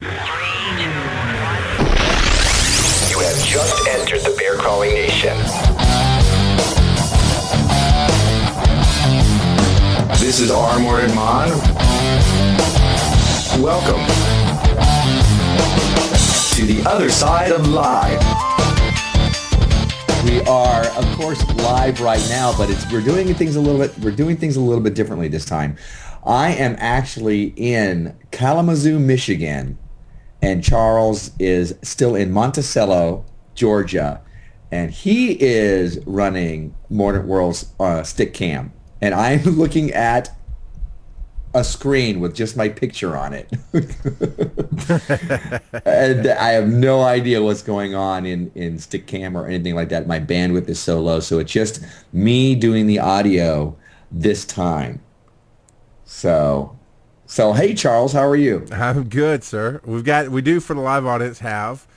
You have just entered the bear crawling nation. This is Armored Mon. Welcome to the other side of live. We are, of course, live right now, but we're doing things a little bit differently this time. I am actually in Kalamazoo, Michigan, and Charles is still in Monticello, Georgia, and he is running Mordant World's stick cam, and I'm looking at a screen with just my picture on it. And I have no idea what's going on in stick cam or anything like that. My bandwidth is so low, so it's just me doing the audio this time. So hey Charles, how are you? I'm good, sir. We do for the live audience have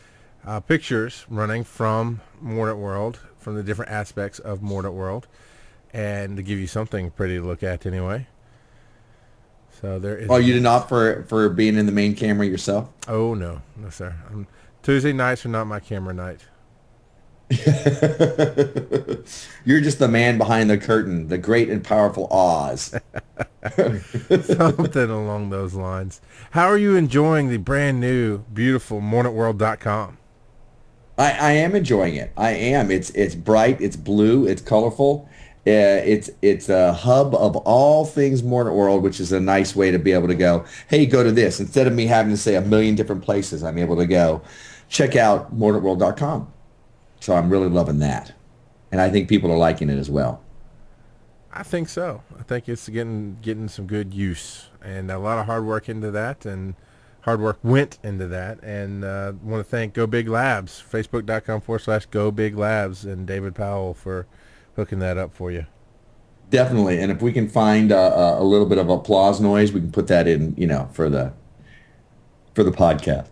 pictures running from Mordant World, from the different aspects of Mordant World, and to give you something pretty to look at anyway. So there is. Oh, you did not for being in the main camera yourself? Oh no, sir. Tuesday nights are not my camera night. You're just the man behind the curtain, the great and powerful Oz. Something along those lines. How are you enjoying the brand new, beautiful MordantWorld.com? I am enjoying it. I am. It's bright. It's blue. It's colorful. It's a hub of all things Mordant World, which is a nice way to be able to go, hey, go to this. Instead of me having to say a million different places, I'm able to go check out MordantWorld.com. So I'm really loving that. And I think people are liking it as well. I think so. I think it's getting some good use, and a lot of hard work into that, and hard work went into that. And I want to thank Go Big Labs, Facebook.com/Go Big Labs, and David Powell for hooking that up for you. Definitely. And if we can find a little bit of applause noise, we can put that in, for the podcast.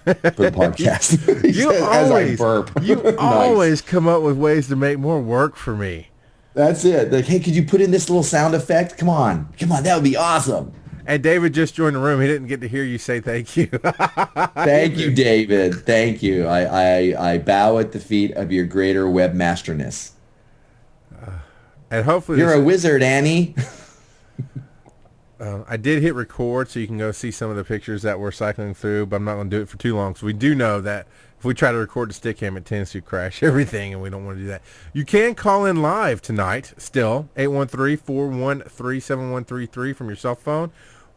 For the podcast. You as I burp. You Nice. always come up with ways to make more work for me. That's it. Like, hey, could you put in this little sound effect? Come on, that would be awesome. And David just joined the room. He didn't get to hear you say thank you. Thank you, David. Thank you. I bow at the feet of your greater webmasterness. And hopefully you're a wizard, Annie. I did hit record, so you can go see some of the pictures that we're cycling through, but I'm not going to do it for too long, because we do know that if we try to record the stick cam, it tends to crash everything, and we don't want to do that. You can call in live tonight, still, 813-413-7133 from your cell phone,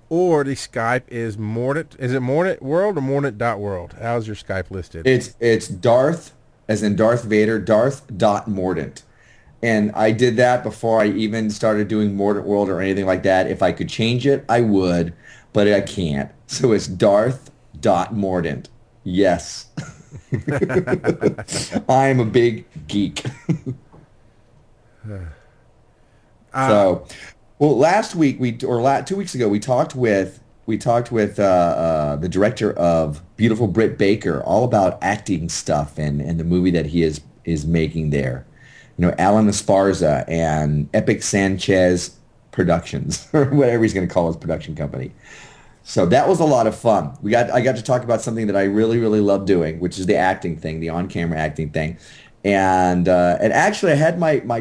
or the Skype is Mordant. Is it Mordant World or Mordant.world? How's your Skype listed? It's Darth, as in Darth Vader, Darth.Mordant. And I did that before I even started doing Mordant World or anything like that. If I could change it, I would, but I can't. So it's Darth.Mordant. Yes. I'm a big geek. Last week 2 weeks ago we talked with the director of Beautiful Britt Baker, all about acting stuff and the movie that he is making there. Alan Esparza and Epic Sanchez Productions, or whatever he's going to call his production company. So that was a lot of fun. I got to talk about something that I really, really love doing, which is the acting thing, the on-camera acting thing. And actually I had my I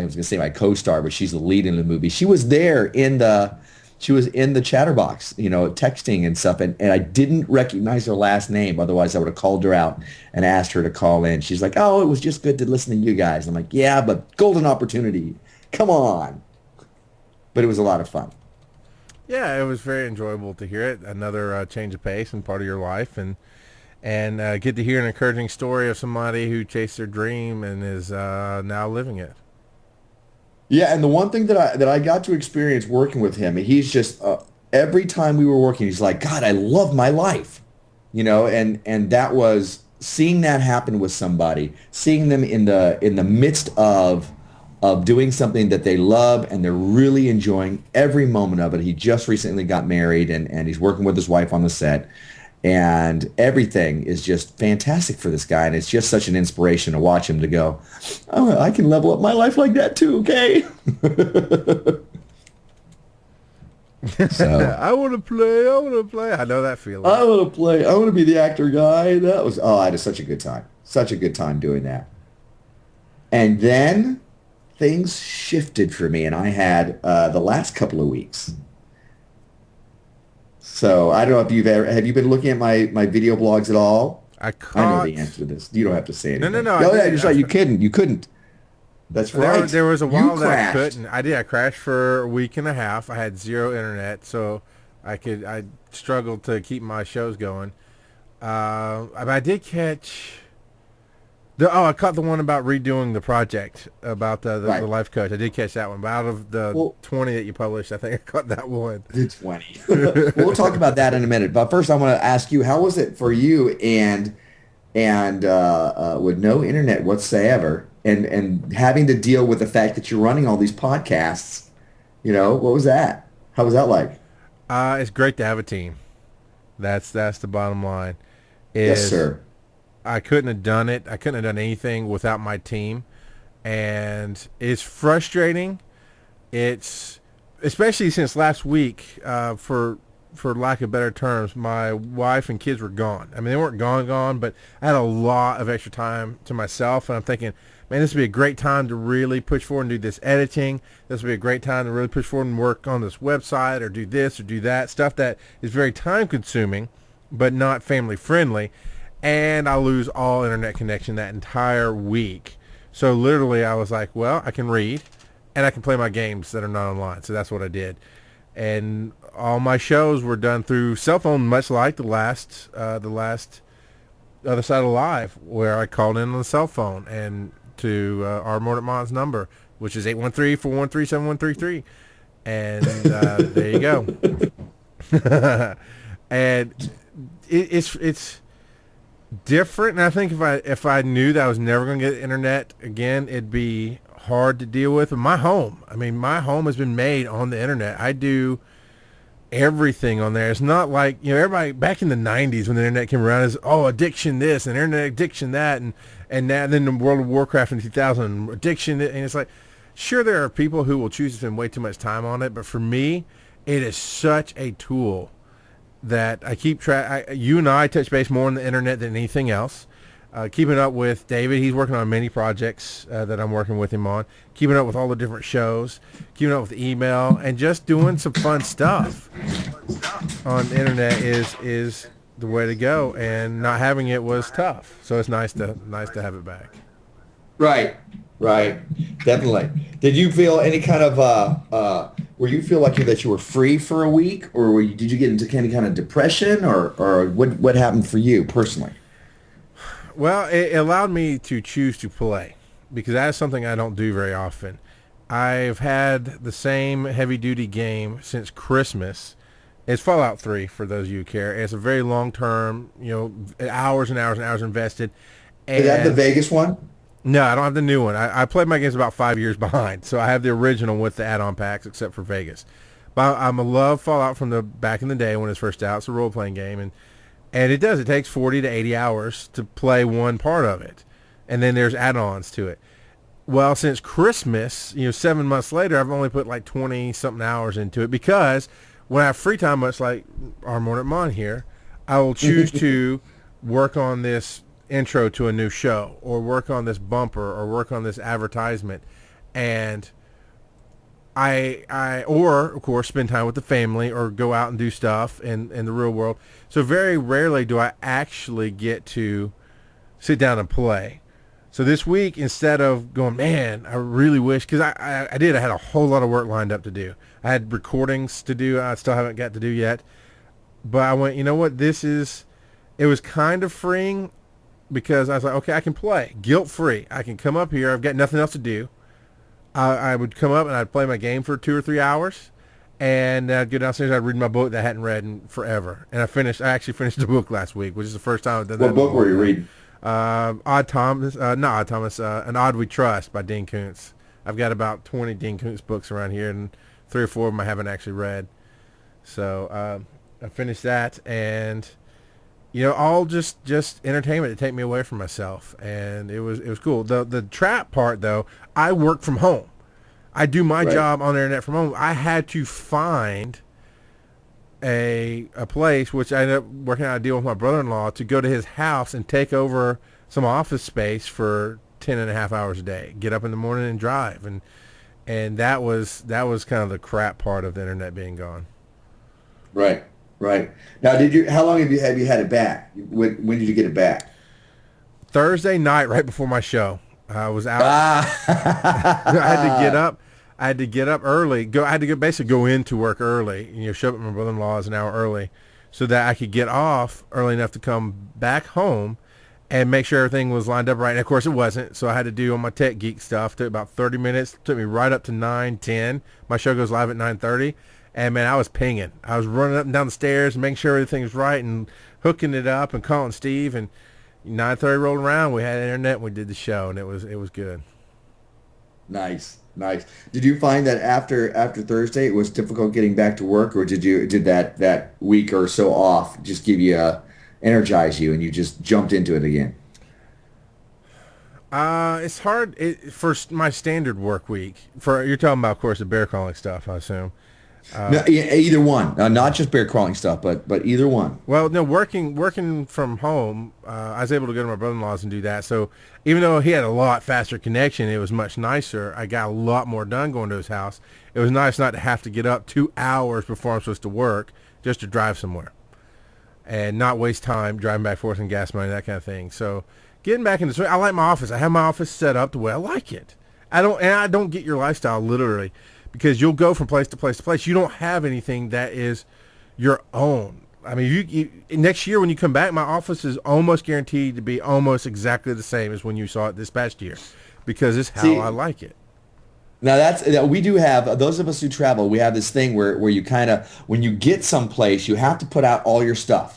was going to say my co-star, but she's the lead in the movie. She was there in the chatterbox, texting and stuff, and I didn't recognize her last name. Otherwise, I would have called her out and asked her to call in. She's like, "Oh, it was just good to listen to you guys." I'm like, "Yeah, but golden opportunity. Come on." But it was a lot of fun. Yeah, it was very enjoyable to hear it. Another change of pace and part of your life, and get to hear an encouraging story of somebody who chased their dream and is now living it. Yeah, and the one thing that I got to experience working with him, he's just every time we were working, he's like, "God, I love my life," and that was seeing that happen with somebody, seeing them in the midst of doing something that they love and they're really enjoying every moment of it. He just recently got married and he's working with his wife on the set. And everything is just fantastic for this guy. And it's just such an inspiration to watch him to go, "Oh, I can level up my life like that too, okay?" So I want to play. I want to play. I know that feeling. I want to play. I want to be the actor guy. I had such a good time. Such a good time doing that. And then things shifted for me, and I had the last couple of weeks. So I don't know if have you been looking at my video blogs at all? I know the answer to this. You don't have to say anything. No. Oh, yeah, you're right. You couldn't. You couldn't. That's right. There was a You while that I crashed. couldn't. I crashed for a week and a half. I had zero internet, so I struggled to keep my shows going. I did catch I caught the one about redoing the project about the Right. life coach. I did catch that one, but out of the 20 that you published, I think I caught that one. The 20. We'll talk about that in a minute. But first, I want to ask you, how was it for you and with no internet whatsoever, and having to deal with the fact that you're running all these podcasts? What was that? How was that like? It's great to have a team. That's the bottom line. Yes, sir. I couldn't have done it. I couldn't have done anything without my team, and it's frustrating. It's especially since last week, for lack of better terms, my wife and kids were gone. I mean, they weren't gone, but I had a lot of extra time to myself, and I'm thinking, man, this would be a great time to really push forward and do this editing. This would be a great time to really push forward and work on this website or do this or do that, stuff that is very time-consuming but not family-friendly. And I lose all internet connection that entire week. So literally I was like, well, I can read and I can play my games that are not online. So that's what I did. And all my shows were done through cell phone, much like the last Other Side of Live, where I called in on the cell phone and to our Mordant's number, which is 813-413-7133. And there you go. And it's different, and I think if I knew that I was never going to get internet again, it'd be hard to deal with. But my home has been made on the internet. I do everything on there. It's not like, everybody back in the 90s when the internet came around is, addiction this and internet addiction that, and now then the World of Warcraft in 2000 addiction, and it's like, sure, there are people who will choose to spend way too much time on it, but for me, it is such a tool that I keep track. You and I touch base more on the internet than anything else. Keeping up with David, he's working on many projects that I'm working with him on. Keeping up with all the different shows. Keeping up with email, and just doing some fun stuff on the internet is the way to go. And not having it was tough. So it's nice to have it back. Right, definitely. Did you feel any kind of were you feel like that you were free for a week, or did you get into any kind of depression, or what happened for you personally? Well, it allowed me to choose to play, because that is something I don't do very often. I've had the same heavy-duty game since Christmas. It's Fallout 3, for those of you who care. It's a very long-term, hours and hours and hours invested. And Is that the Vegas one? No, I don't have the new one. I played my games about 5 years behind, so I have the original with the add-on packs, except for Vegas. But I'm a love Fallout from the back in the day when it's first out. It's a role-playing game, and it takes 40 to 80 hours to play one part of it, and then there's add-ons to it. Well, since Christmas, 7 months later, I've only put like 20-something hours into it, because when I have free time, much like our Mordant here, I will choose to work on this intro to a new show, or work on this bumper, or work on this advertisement, and or of course spend time with the family, or go out and do stuff in the real world. So very rarely do I actually get to sit down and play. So this week, instead of going, man, I really wish, because I had a whole lot of work lined up to do. I had recordings to do I still haven't got to do yet, but I went, you know what, it was kind of freeing, because I was like, okay, I can play guilt-free. I can come up here. I've got nothing else to do. I would come up and I'd play my game for 2 or 3 hours, and I'd go downstairs. I'd read my book that I hadn't read in forever. And I actually finished the book last week, which is the first time I've done that. What book were you reading? Not Odd Thomas, An Odd We Trust by Dean Koontz. I've got about 20 Dean Koontz books around here, and 3 or 4 of them I haven't actually read. So I finished that, and all just entertainment to take me away from myself, and it was cool. The trap part, though, I work from home. I do my job on the internet from home. I had to find a place, which I ended up working out a deal with my brother-in-law to go to his house and take over some office space for 10.5 hours a day. Get up in the morning and drive, and that was kind of the crap part of the internet being gone. Right. Right. Now, how long have you had it back? When did you get it back? Thursday night, right before my show. I was out. Ah. I had to get up early. I had to basically go into work early. Show up at my brother-in-law's an hour early, so that I could get off early enough to come back home and make sure everything was lined up right. And of course, it wasn't. So I had to do all my tech geek stuff. It took about 30 minutes. It took me right up to 9:10. My show goes live at 9:30. And man, I was pinging. I was running up and down the stairs and making sure everything was right and hooking it up and calling Steve. And 9:30 rolled around. We had internet. And we did the show, and it was good. Nice. Did you find that after Thursday it was difficult getting back to work, or did that week or so off just give you energize you and you just jumped into it again? It's hard for my standard work week. You're talking about, of course, the bear calling stuff, I assume. No, either one, not just bear crawling stuff, but either one. Well, no, working from home, I was able to go to my brother-in-law's and do that. So even though he had a lot faster connection, it was much nicer. I got a lot more done going to his house. It was nice not to have to get up 2 hours before I'm supposed to work just to drive somewhere and not waste time driving back and forth and gas money, that kind of thing. So getting back into I like my office. I have my office set up the way I like it. I don't get your lifestyle literally, because you'll go from place to place to place. You don't have anything that is your own. I mean, you next year when you come back, my office is almost guaranteed to be almost exactly the same as when you saw it this past year, because it's how I like it. Now we do have, those of us who travel, we have this thing where you kind of, when you get someplace, you have to put out all your stuff.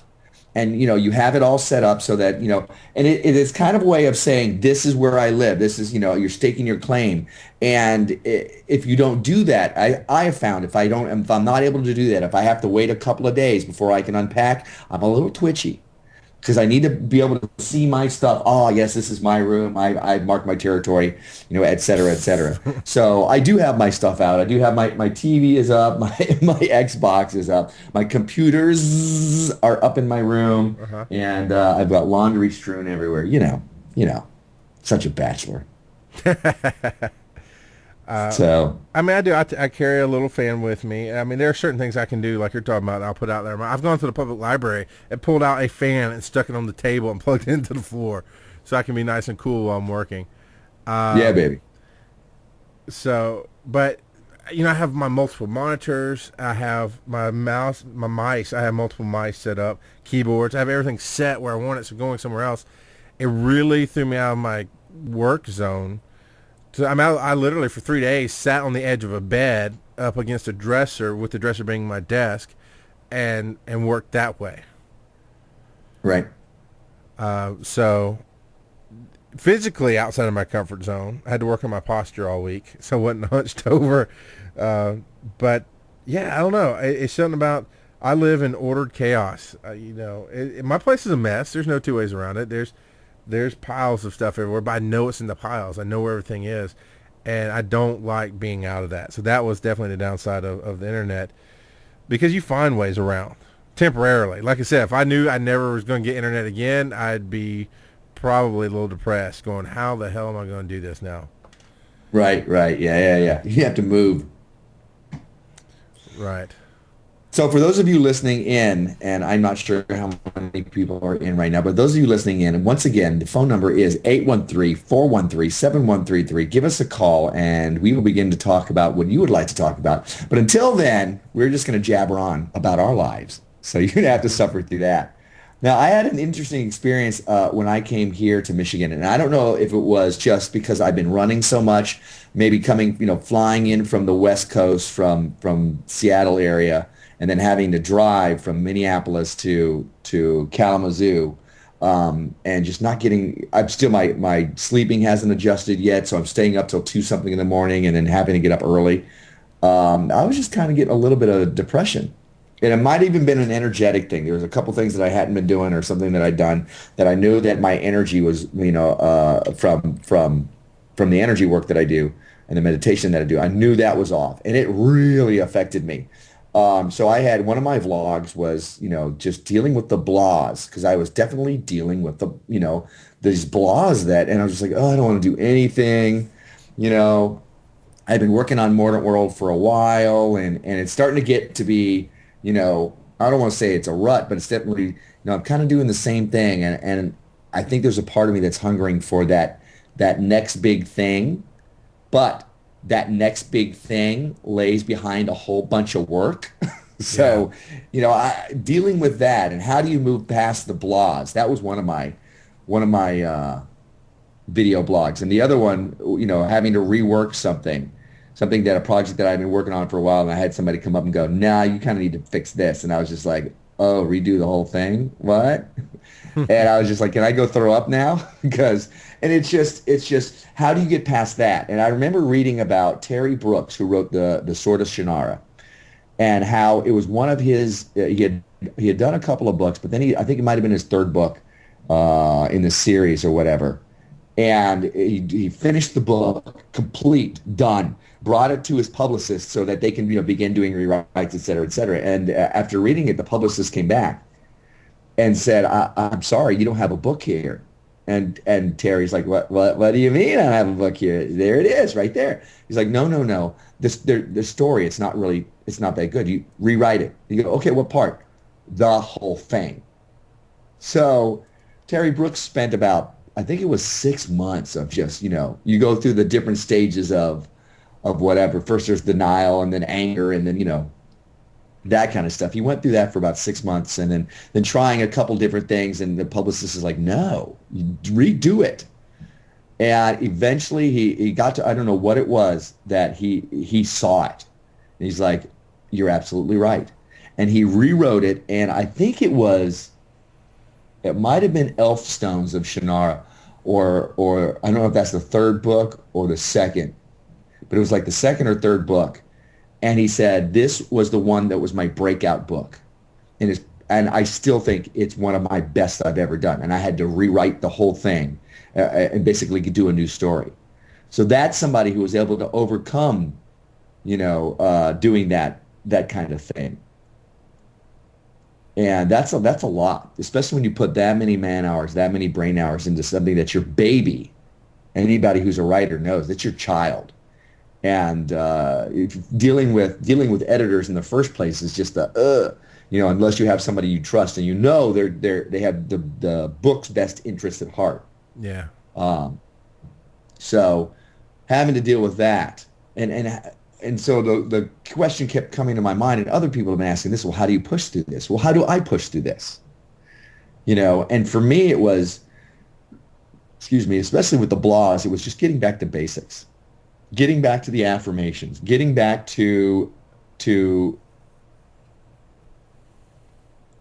And, you have it all set up so that, and it is kind of a way of saying, this is where I live. This is, you're staking your claim. And if you don't do that, I have found if I'm not able to do that, if I have to wait a couple of days before I can unpack, I'm a little twitchy. Because I need to be able to see my stuff. Oh, yes, this is my room. I marked my territory, et cetera, et cetera. So I do have my stuff out. I do have my TV is up. My Xbox is up. My computers are up in my room. Uh-huh. And I've got laundry strewn everywhere. Such a bachelor. So I mean, I do. I carry a little fan with me. I mean, there are certain things I can do, like you're talking about. I'll put out there. I've gone to the public library and pulled out a fan and stuck it on the table and plugged it into the floor, so I can be nice and cool while I'm working. Yeah, baby. So, but I have my multiple monitors. I have my mouse, my mice. I have multiple mice set up, keyboards. I have everything set where I want it. So going somewhere else, it really threw me out of my work zone. So I literally for 3 days sat on the edge of a bed up against a dresser, with the dresser being my desk, and worked that way. Right. So physically outside of my comfort zone, I had to work on my posture all week, so I wasn't hunched over. But yeah, I don't know. It's something about, I live in ordered chaos. My place is a mess. There's no two ways around it. There's piles of stuff everywhere, but I know it's in the piles. I know where everything is, and I don't like being out of that. So that was definitely the downside of the internet, because you find ways around temporarily. Like I said, if I knew I never was going to get internet again, I'd be probably a little depressed, going, how the hell am I going to do this now? Right. Yeah. You have to move. Right. So for those of you listening in, and I'm not sure how many people are in right now, but those of you listening in, and once again, the phone number is 813-413-7133. Give us a call, and we will begin to talk about what you would like to talk about. But until then, we're just going to jabber on about our lives. So you're going to have to suffer through that. Now, I had an interesting experience when I came here to Michigan, and I don't know if it was just because I've been running so much, maybe coming, flying in from the West Coast, from Seattle area, and then having to drive from Minneapolis to Kalamazoo, and just not getting, I'm still, my sleeping hasn't adjusted yet, so I'm staying up till 2 something in the morning and then having to get up early. I was just kind of getting a little bit of depression. And it might even been an energetic thing. There was a couple things that I hadn't been doing, or something that I'd done that I knew that my energy was, from the energy work that I do and the meditation that I do, I knew that was off, and it really affected me. So I had one of my vlogs was, just dealing with the blahs because I was definitely dealing with these blahs and I was just like, oh, I don't want to do anything. You know, I've been working on Mordant World for a while and it's starting to get to be, I don't want to say it's a rut, but it's definitely, I'm kind of doing the same thing. And I think there's a part of me that's hungering for that next big thing. But that next big thing lays behind a whole bunch of work. Yeah. So, dealing with that and how do you move past the blahs? That was one of my video blogs, and the other one, having to rework something that a project that I've been working on for a while, and I had somebody come up and go, "Nah, you kind of need to fix this," and I was just like, "Oh, redo the whole thing? What?" And I was just like, "Can I go throw up now?" And it's just how do you get past that? And I remember reading about Terry Brooks, who wrote the Sword of Shannara, and how it was one of his. He had done a couple of books, but then I think it might have been his third book in the series or whatever. And he finished the book, complete, done, brought it to his publicist so that they can begin doing rewrites, et cetera, et cetera. And after reading it, the publicist came back and said, I'm sorry, you don't have a book here. And Terry's like, what do you mean I don't have a book here? There it is, right there. He's like, no. The story, it's not that good. You rewrite it. You go, okay, what part? The whole thing. So Terry Brooks spent about, I think it was 6 months of just, you go through the different stages of whatever. First there's denial and then anger and then, that kind of stuff. He went through that for about 6 months and then trying a couple different things. And the publicist is like, no, you redo it. And eventually he got to, I don't know what it was that he saw it. And he's like, you're absolutely right. And he rewrote it. And I think it might have been Elfstones of Shannara or I don't know if that's the third book or the second, but it was like the second or third book. And he said, this was the one that was my breakout book. And I still think it's one of my best I've ever done. And I had to rewrite the whole thing and basically do a new story. So that's somebody who was able to overcome, doing that kind of thing. And that's a lot, especially when you put that many man hours, that many brain hours into something that's your baby. Anybody who's a writer knows that's your child. And dealing with editors in the first place is just unless you have somebody you trust and they have the book's best interest at heart. Yeah. So having to deal with that and so the question kept coming to my mind, and other people have been asking this, well, how do you push through this? Well, how do I push through this? And for me it was, especially with the blahs, it was just getting back to basics. Getting back to the affirmations, getting back to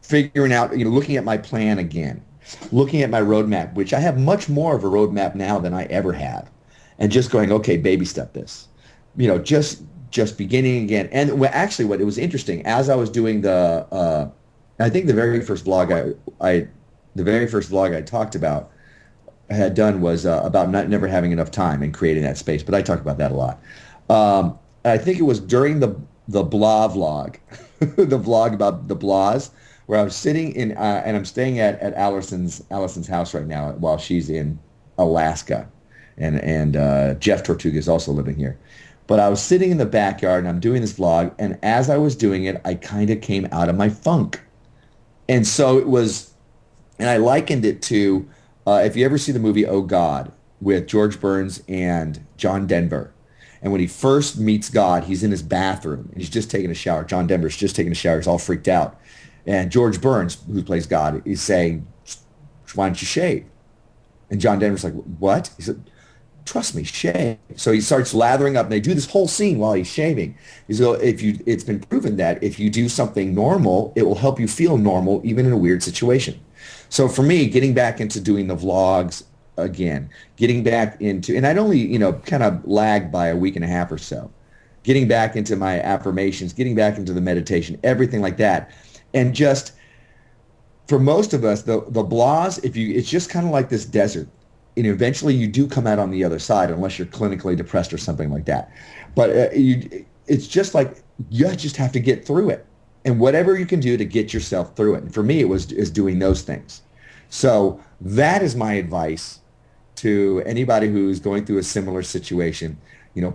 figuring out, looking at my plan again, looking at my roadmap, which I have much more of a roadmap now than I ever have, and just going, okay, baby step this, just beginning again. And actually, what it was interesting as I was doing I think the very first vlog I talked about. Had done was about never having enough time and creating that space, but I talk about that a lot. I think it was during the blah vlog, the vlog about the blahs, where I was sitting in and I'm staying at Allison's house right now while she's in Alaska, and Jeff Tortuga is also living here. But I was sitting in the backyard and I'm doing this vlog, and as I was doing it, I kind of came out of my funk, and so it was, and I likened it to. If you ever see the movie Oh God with George Burns and John Denver, and when he first meets God, he's in his bathroom and he's just taking a shower. John Denver's just taking a shower. He's all freaked out. And George Burns, who plays God, is saying, why don't you shave? And John Denver's like, what? He said, trust me, shave. So he starts lathering up, and they do this whole scene while he's shaving. He's like, it's been proven that if you do something normal, it will help you feel normal even in a weird situation. So for me, getting back into doing the vlogs again, getting back into, and I'd only, kind of lagged by a week and a half or so, getting back into my affirmations, getting back into the meditation, everything like that. And just for most of us, the blahs, it's just kind of like this desert. And eventually you do come out on the other side unless you're clinically depressed or something like that. But it's just like you just have to get through it, and whatever you can do to get yourself through it. And for me, is doing those things. So that is my advice to anybody who's going through a similar situation.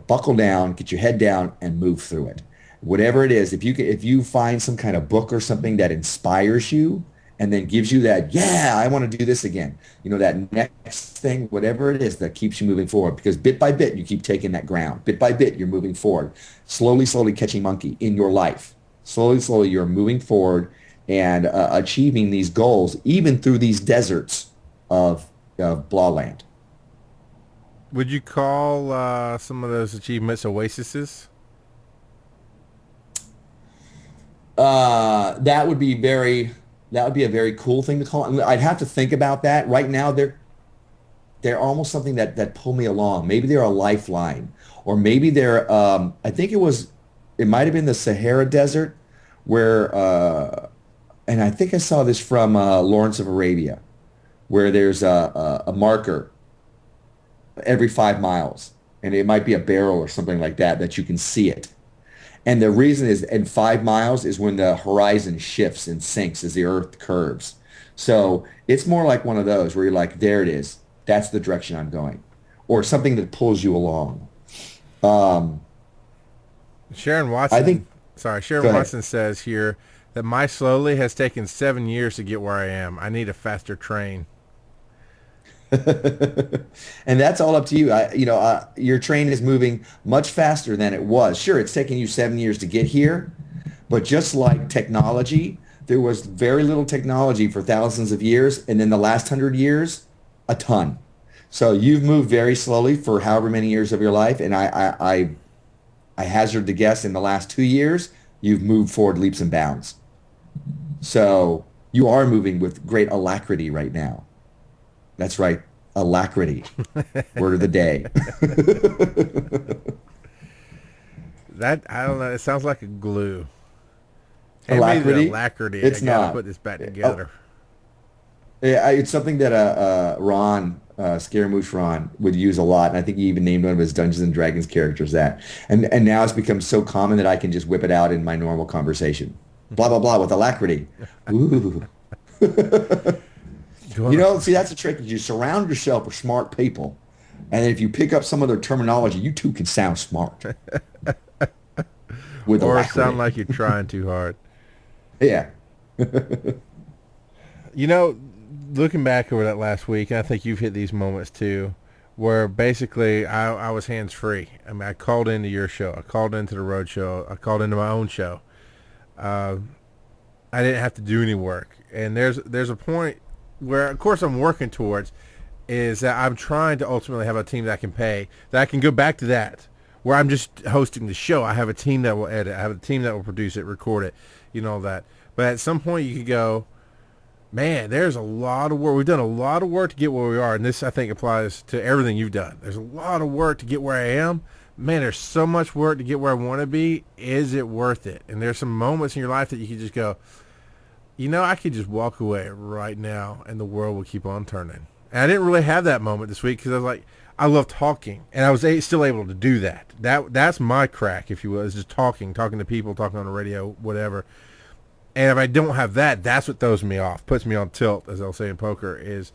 Buckle down, get your head down, and move through it. Whatever it is, if you find some kind of book or something that inspires you and then gives you that, yeah, I want to do this again. That next thing, whatever it is that keeps you moving forward, because bit by bit, you keep taking that ground. Bit by bit, you're moving forward. Slowly catching monkey in your life. Slowly, you're moving forward and achieving these goals, even through these deserts of Blahland. Would you call some of those achievements oases? That would be a very cool thing to call it. I'd have to think about that. Right now, they're almost something that pull me along. Maybe they're a lifeline, or maybe they're. I think it might have been the Sahara Desert, where, and I think I saw this from Lawrence of Arabia, where there's a marker every 5 miles, and it might be a barrel or something like that you can see it. And the reason is, in 5 miles is when the horizon shifts and sinks as the earth curves. So it's more like one of those where you're like, there it is. That's the direction I'm going. Or something that pulls you along. Sharon Watson says here that my slowly has taken 7 years to get where I am. I need a faster train. And that's all up to you. Your train is moving much faster than it was. Sure, it's taken you 7 years to get here, but just like technology, there was very little technology for thousands of years, and in the last 100 years, a ton. So you've moved very slowly for however many years of your life, and I hazard to guess in the last 2 years, you've moved forward leaps and bounds. So you are moving with great alacrity right now. That's right, alacrity. Word of the day. That, I don't know, it sounds like a glue. Alacrity? Alacrity. It's I gotta not. put this back together. Yeah, it's something that Ron, Scaramouche Ron, would use a lot, and I think he even named one of his Dungeons and Dragons characters that. And now it's become so common that I can just whip it out in my normal conversation. Blah, blah, blah, with alacrity. Ooh. See, that's the trick. Is you surround yourself with smart people, and then if you pick up some of their terminology, you too can sound smart. With or alacrity. sound like you're trying too hard. Yeah. Looking back over that last week, and I think you've hit these moments too, where basically I was hands-free. I mean, I called into your show. I called into the road show. I called into my own show. I didn't have to do any work. And there's a point where, of course, I'm working towards is that I'm trying to ultimately have a team that I can pay, that I can go back to that, where I'm just hosting the show. I have a team that will edit. I have a team that will produce it, record it, all that. But at some point you could go, man, there's a lot of work. We've done a lot of work to get where we are, and this, I think, applies to everything you've done. There's a lot of work to get where I am. Man, there's so much work to get where I want to be. Is it worth it? And there's some moments in your life that you can just go, I could just walk away right now and the world will keep on turning. And I didn't really have that moment this week because I was like, I love talking, and I was still able to do that. That's my crack, if you will, is just talking to people, talking on the radio, whatever. And if I don't have that, that's what throws me off, puts me on tilt, as they'll say in poker, is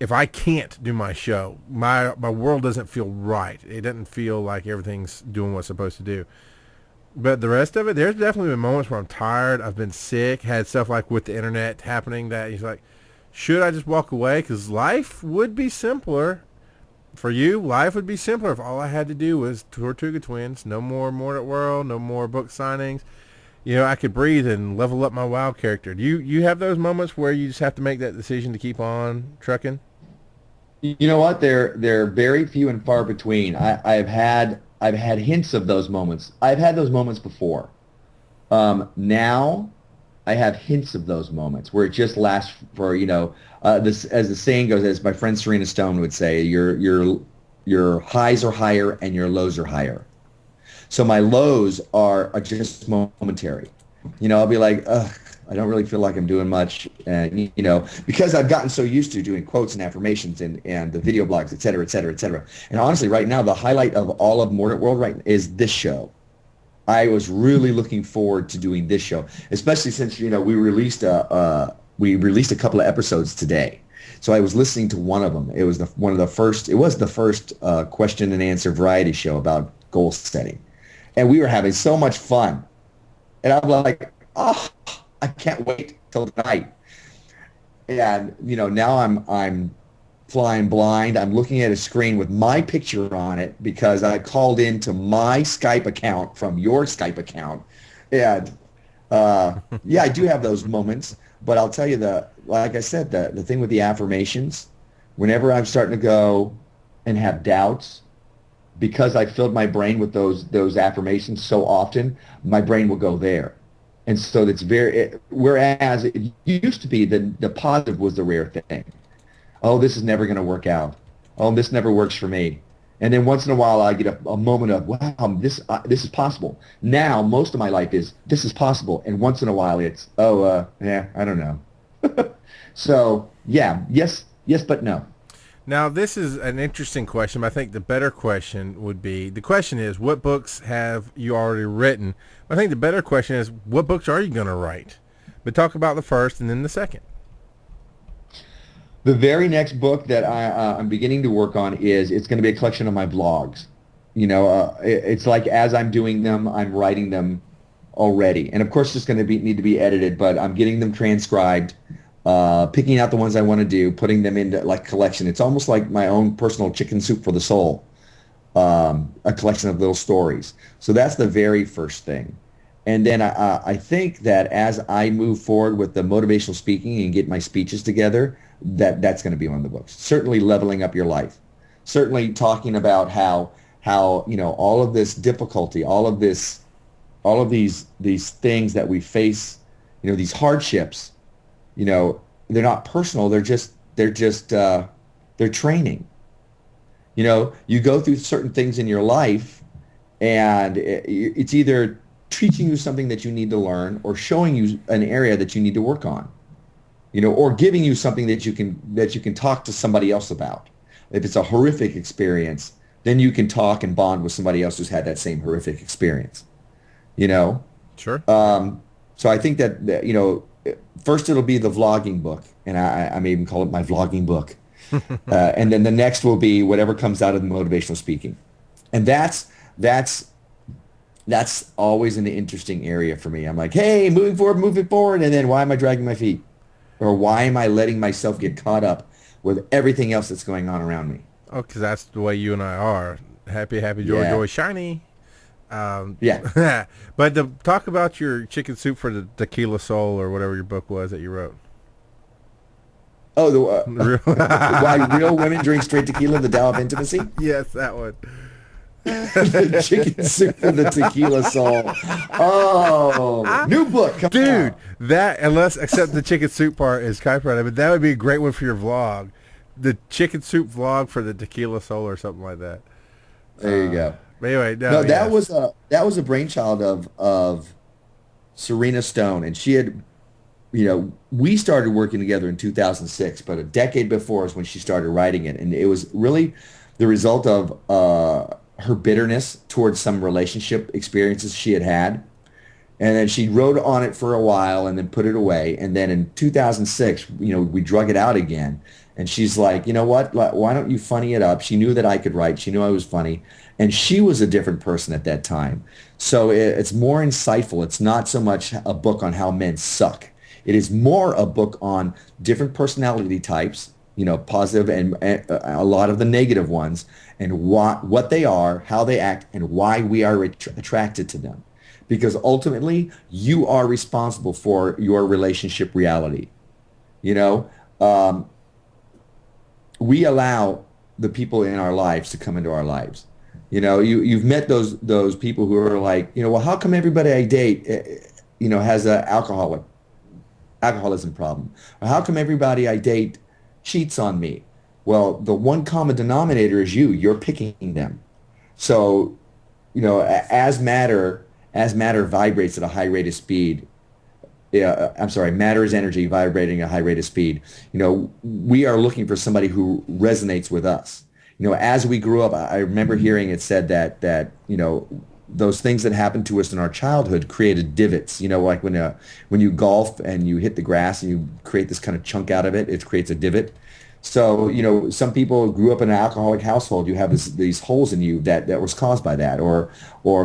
if I can't do my show, my world doesn't feel right. It doesn't feel like everything's doing what it's supposed to do. But the rest of it, there's definitely been moments where I'm tired. I've been sick, had stuff like with the internet happening that he's like, should I just walk away? Because life would be simpler. For you, life would be simpler if all I had to do was Tortuga Twins, no more Mordant World, no more book signings. I could breathe and level up my WoW character. Do you have those moments where you just have to make that decision to keep on trucking? You know what? They're very few and far between. I've had hints of those moments. I've had those moments before. Now I have hints of those moments where it just lasts for, this, as the saying goes, as my friend Serena Stone would say, your highs are higher and your lows are higher. So my lows are just momentary. I'll be like, ugh, I don't really feel like I'm doing much. And, because I've gotten so used to doing quotes and affirmations and the video blogs, et cetera, et cetera, et cetera. And honestly, right now, the highlight of all of Mordant World is this show. I was really looking forward to doing this show, especially since we released a couple of episodes today. So I was listening to one of them. It was the first question and answer variety show about goal setting, and we were having so much fun. And I'm like, oh, I can't wait till tonight. And now I'm flying blind. I'm looking at a screen with my picture on it because I called into my Skype account from your Skype account. And yeah, I do have those moments. But I'll tell you, like I said, the thing with the affirmations, whenever I'm starting to go and have doubts, because I filled my brain with those affirmations so often, my brain will go there. And so whereas it used to be the positive was the rare thing. Oh, this is never going to work out. Oh, this never works for me. And then once in a while, I get a moment of, wow, this is possible. Now, most of my life is, this is possible. And once in a while, it's, yeah, I don't know. So, yeah, yes, but no. Now, this is an interesting question. I think the better question would be, the question is, what books have you already written? I think the better question is, what books are you going to write? But talk about the first and then the second. The very next book that I'm beginning to work on it's going to be a collection of my blogs. It's like as I'm doing them, I'm writing them already. And of course, it's going to need to be edited, but I'm getting them transcribed, picking out the ones I want to do, putting them into like collection. It's almost like my own personal chicken soup for the soul, a collection of little stories. So that's the very first thing. And then I think that as I move forward with the motivational speaking and get my speeches together, that's going to be one of the books. Certainly leveling up your life. Certainly talking about how all of this difficulty, all of these things that we face, these hardships, they're not personal. They're training. You go through certain things in your life, and it's either teaching you something that you need to learn or showing you an area that you need to work on, or giving you something that you can talk to somebody else about. If it's a horrific experience, then you can talk and bond with somebody else who's had that same horrific experience, Sure. So I think that first it'll be the vlogging book, and I may even call it my vlogging book. And then the next will be whatever comes out of the motivational speaking. And that's always an interesting area for me. I'm like, hey, moving forward. And then why am I dragging my feet? Or why am I letting myself get caught up with everything else that's going on around me? Oh, because that's the way you and I are. Happy, joy, shiny. Yeah. But to talk about your chicken soup for the tequila soul or whatever your book was that you wrote. Oh, why real women drink straight tequila, the Tao of Intimacy? Yes, that one. The chicken soup for the tequila soul. Oh, new book, dude. That except the chicken soup part is copyrighted, but that would be a great one for your vlog. The chicken soup vlog for the tequila soul or something like that. There you go. But anyway, that was a brainchild of Serena Stone, and she had, we started working together in 2006, but a decade before is when she started writing it, and it was really the result of her bitterness towards some relationship experiences she had. And then she wrote on it for a while and then put it away. And then in 2006, we drug it out again. And she's like, you know what? Why don't you funny it up? She knew that I could write. She knew I was funny. And she was a different person at that time. So it's more insightful. It's not so much a book on how men suck. It is more a book on different personality types, positive and a lot of the negative ones, and what they are, how they act, and why we are attracted to them. Because ultimately, you are responsible for your relationship reality. We allow the people in our lives to come into our lives. You've met those people who are like, well, how come everybody I date, has a alcoholism problem? Or how come everybody I date cheats on me? Well, the one common denominator is you're picking them. So, as matter vibrates at a high rate of speed, matter is energy vibrating at a high rate of speed. We are looking for somebody who resonates with us. As we grew up, I remember hearing it said that those things that happened to us in our childhood created divots. You know, like when you golf and you hit the grass and you create this kind of chunk out of it, it creates a divot. So, you know, some people grew up in an alcoholic household. You have these holes in you that was caused by that, or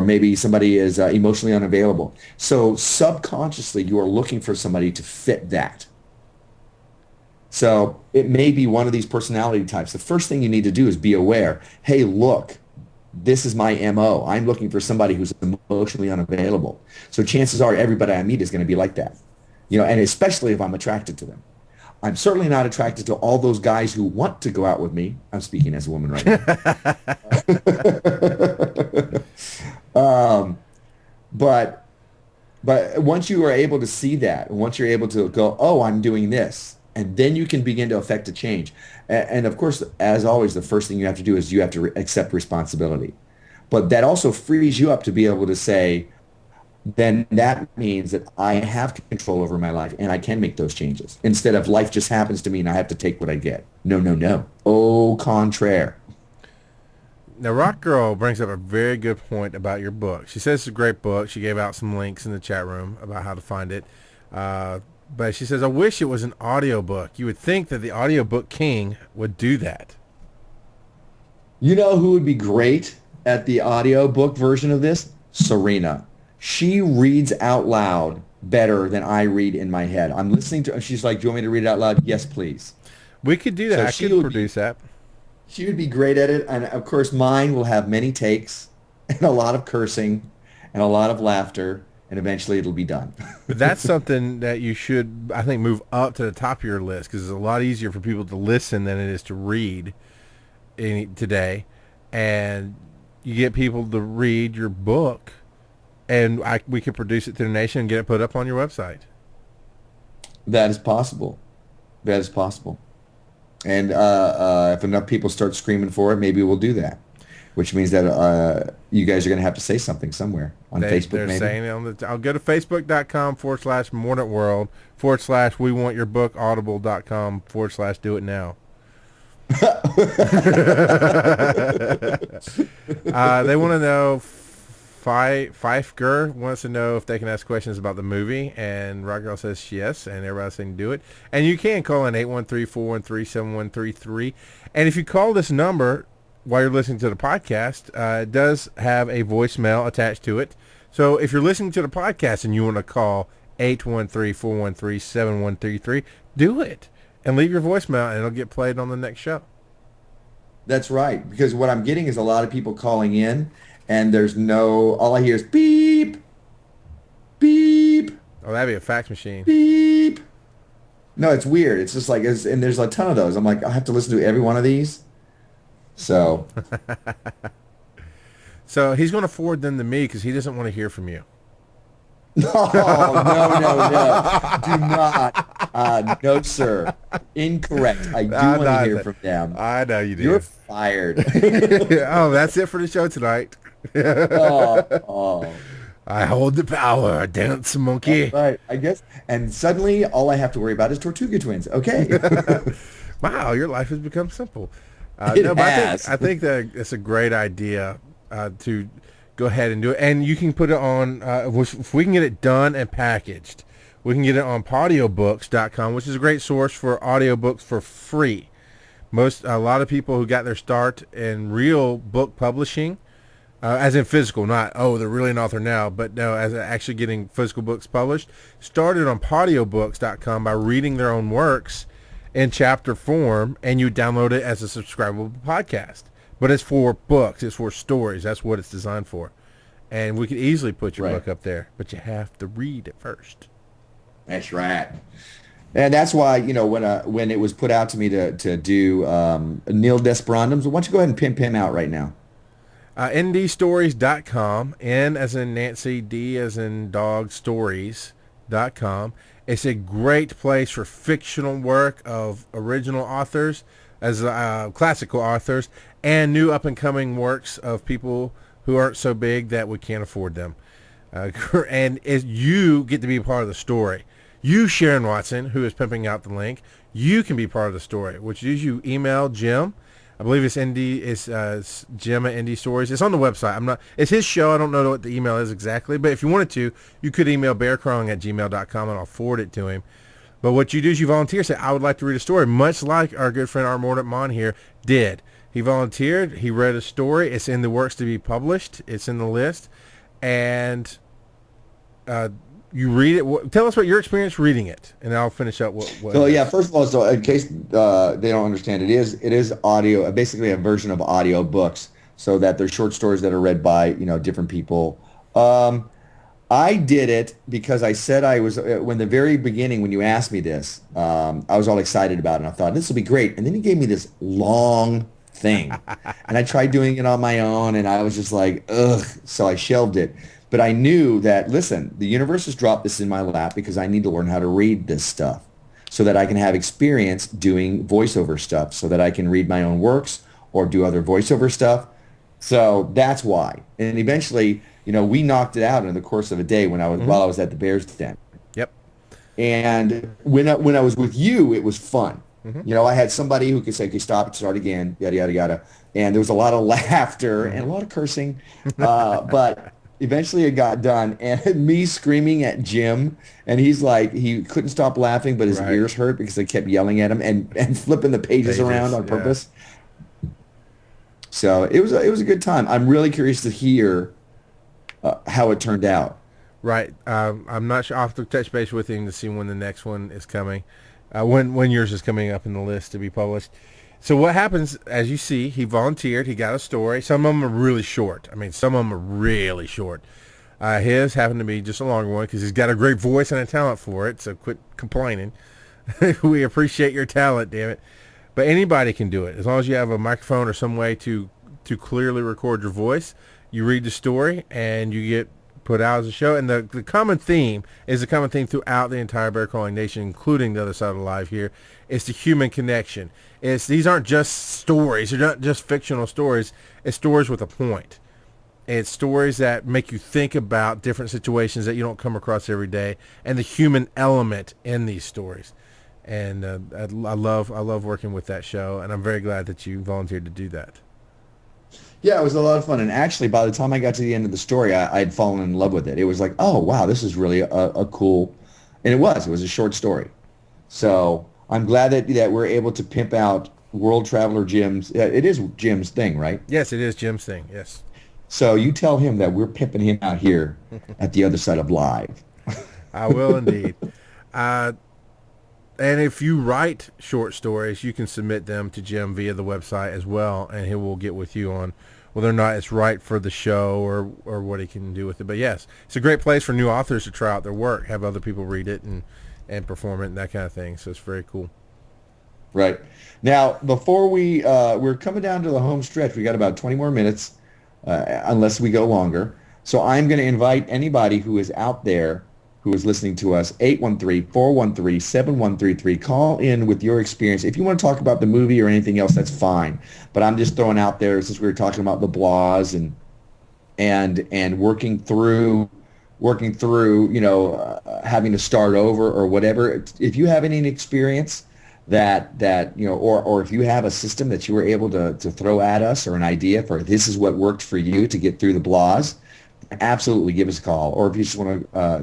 maybe somebody is emotionally unavailable. So subconsciously, you are looking for somebody to fit that. So it may be one of these personality types. The first thing you need to do is be aware. Hey, look, this is my MO. I'm looking for somebody who's emotionally unavailable. So chances are everybody I meet is going to be like that. You know, and especially if I'm attracted to them. I'm certainly not attracted to all those guys who want to go out with me. I'm speaking as a woman right now. But once you are able to see that, once you're able to go, oh, I'm doing this, and then you can begin to affect a change. And of course, as always, the first thing you have to do is you have to accept responsibility. But that also frees you up to be able to say, then that means that I have control over my life and I can make those changes. Instead of life just happens to me and I have to take what I get. No, no, no. Au contraire. Now, Rock Girl brings up a very good point about your book. She says it's a great book. She gave out some links in the chat room about how to find it. But she says, I wish it was an audiobook. You would think that the audiobook king would do that. You know who would be great at the audiobook version of this? Serena. She reads out loud better than I read in my head. I'm listening to her. She's like, do you want me to read it out loud? Yes, please. We could do that. So I could produce that. She would be great at it. And of course, mine will have many takes and a lot of cursing and a lot of laughter. And eventually it'll be done. But that's something that you should, I think, move up to the top of your list, because it's a lot easier for people to listen than it is to read today. And you get people to read your book, and we could produce it to the nation and get it put up on your website. That is possible. That is possible. And if enough people start screaming for it, maybe we'll do that. Which means that you guys are going to have to say something somewhere on Facebook. They're maybe? saying it on the. I'll go to facebook.com/Mordant World / we want your book audible.com / do it now. They want to know. Fifeger wants to know if they can ask questions about the movie, and Rock Girl says yes, and everybody's saying do it. And you can call in 813-413-7133, and if you call this number while you're listening to the podcast, it does have a voicemail attached to it. So if you're listening to the podcast and you want to call 813-413-7133, do it and leave your voicemail, and it'll get played on the next show. That's right, because what I'm getting is a lot of people calling in, and there's all I hear is beep, beep. Oh, that'd be a fax machine. Beep. No, it's weird. It's just like, and there's a ton of those. I'm like, I have to listen to every one of these. So. So he's going to forward them to me because he doesn't want to hear from you. No. Do not. No, sir. Incorrect. I do want to hear from them. I know you do. You're fired. Oh, that's it for the show tonight. Oh. I hold the power, dance monkey. That's right, I guess. And suddenly, all I have to worry about is Tortuga Twins. Okay. Wow, your life has become simple. It has. I think that it's a great idea to go ahead and do it. And you can put it on, if we can get it done and packaged, we can get it on audiobooks.com, which is a great source for audiobooks for free. A lot of people who got their start in real book publishing, as in physical, not, they're really an author now, but no, as actually getting physical books published, started on audiobooks.com by reading their own works in chapter form, and you download it as a subscribable podcast. But it's for books. It's for stories. That's what it's designed for. And we could easily put your book up there, but you have to read it first. That's right. And that's why, when it was put out to me to do Neil Desperandum's, why don't you go ahead and pimp him out right now? ndstories.com, N as in Nancy, D as in dog, stories.com. It's a great place for fictional work of original authors, as classical authors, and new up-and-coming works of people who aren't so big that we can't afford them. And you get to be part of the story. You, Sharon Watson, who is pimping out the link, you can be part of the story, which is you email Jim I believe it's Indie. It's Jim at Indie Stories. It's on the website. It's his show. I don't know what the email is exactly, but if you wanted to, you could email bearcrawling@gmail.com and I'll forward it to him. But what you do is you volunteer. Say, I would like to read a story, much like our good friend our Mordant Mon here did. He volunteered. He read a story. It's in the works to be published. It's in the list, and you read it. Tell us about your experience reading it, and I'll finish up what So yeah, first of all, so in case they don't understand, it is audio, basically a version of audio books, so that they're short stories that are read by different people. I did it because I said I was when the very beginning when you asked me this, I was all excited about it. And I thought this will be great, and then he gave me this long thing, and I tried doing it on my own, and I was just like, ugh. So I shelved it. But I knew that, listen, the universe has dropped this in my lap because I need to learn how to read this stuff so that I can have experience doing voiceover stuff, so that I can read my own works or do other voiceover stuff. So that's why. And eventually, we knocked it out in the course of a day while I was at the Bears Den. Yep. And when I was with you, it was fun. I had somebody who could say, okay, stop, start again, yada, yada, yada. And there was a lot of laughter and a lot of cursing. But eventually it got done, and me screaming at Jim, and he's like, he couldn't stop laughing, but his ears hurt because I kept yelling at him and flipping the pages around on purpose. So it was a good time. I'm really curious to hear how it turned out. Right. I'm not sure. I'll have to touch base with him to see when the next one is coming, when yours is coming up in the list to be published. So what happens, as you see, he volunteered. He got a story. Some of them are really short. Some of them are really short. His happened to be just a longer one because he's got a great voice and a talent for it, so quit complaining. We appreciate your talent, damn it. But anybody can do it. As long as you have a microphone or some way to clearly record your voice, you read the story, and you get put out as a show. And the common theme is the common theme throughout the entire Bear Crawling Nation, including the other side of the live here. It's the human connection. These aren't just stories. They're not just fictional stories. It's stories with a point. It's stories that make you think about different situations that you don't come across every day, and the human element in these stories. And I love working with that show, and I'm very glad that you volunteered to do that. Yeah, it was a lot of fun. And actually, by the time I got to the end of the story, I'd fallen in love with it. It was like, oh, wow, this is really a cool... And it was a short story. So I'm glad that we're able to pimp out World Traveler Jim's... it is Jim's thing, right? Yes, it is Jim's thing, yes. So you tell him that we're pimping him out here at the other side of live. I will indeed. And if you write short stories, you can submit them to Jim via the website as well, and he will get with you on whether or not it's right for the show or what he can do with it. But yes, it's a great place for new authors to try out their work, have other people read it and perform it and that kind of thing. So it's very cool. Right. Now, before we're coming down to the home stretch. We got about 20 more minutes, unless we go longer. So I'm going to invite anybody who is out there who is listening to us, 813-413-7133. Call in with your experience. If you want to talk about the movie or anything else, that's fine. But I'm just throwing out there, since we were talking about the Blahs and working through, having to start over or whatever. If you have any experience that or if you have a system that you were able to throw at us, or an idea for this is what worked for you to get through the Blahs, absolutely give us a call. Or if you just want to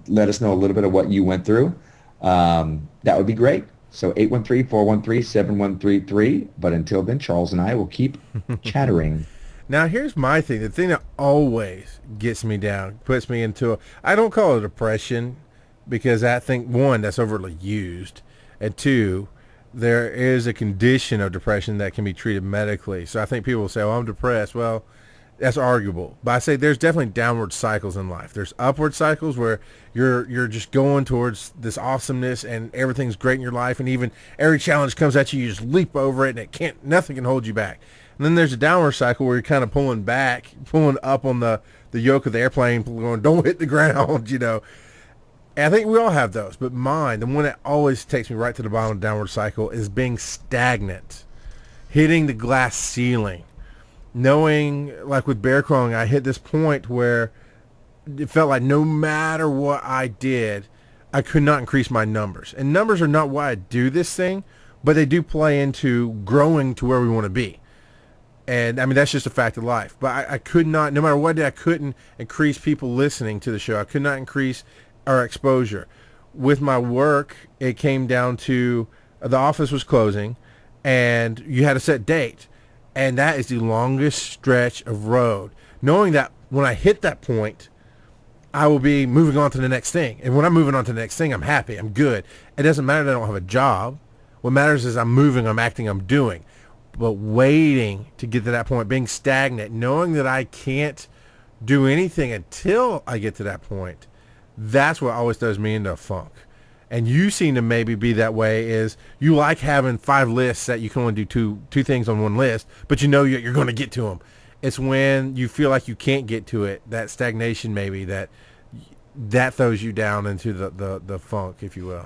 let us know a little bit of what you went through, that would be great. So 813-413-7133. But until then, Charles and I will keep chattering. Now, here's my thing. The thing that always gets me down, puts me into I don't call it depression, because I think, one, that's overly used, and two, there is a condition of depression that can be treated medically. So I think people will say, oh, I'm depressed. Well, that's arguable. But I say there's definitely downward cycles in life. There's upward cycles where you're just going towards this awesomeness and everything's great in your life, and even every challenge comes at you, you just leap over it, and nothing can hold you back. And then there's a downward cycle where you're kind of pulling up on the yoke of the airplane, going, don't hit the ground, And I think we all have those. But mine, the one that always takes me right to the bottom of the downward cycle, is being stagnant, hitting the glass ceiling. Knowing, like with bear crawling, I hit this point where it felt like no matter what I did, I could not increase my numbers. And numbers are not why I do this thing. but they do play into growing to where we want to be. And I mean, that's just a fact of life. But I could not, no matter what I did, I couldn't increase people listening to the show. I could not increase our exposure. With my work, it came down to the office was closing and you had a set date. And that is the longest stretch of road. Knowing that when I hit that point, I will be moving on to the next thing. And when I'm moving on to the next thing, I'm happy. I'm good. It doesn't matter that I don't have a job. What matters is I'm moving, I'm acting, I'm doing. But waiting to get to that point, being stagnant, knowing that I can't do anything until I get to that point, that's what always throws me into a funk. And you seem to maybe be that way, is you like having 5 lists that you can only do two things on one list, but you know you're going to get to them. It's when you feel like you can't get to it, that stagnation maybe, that throws you down into the funk, if you will.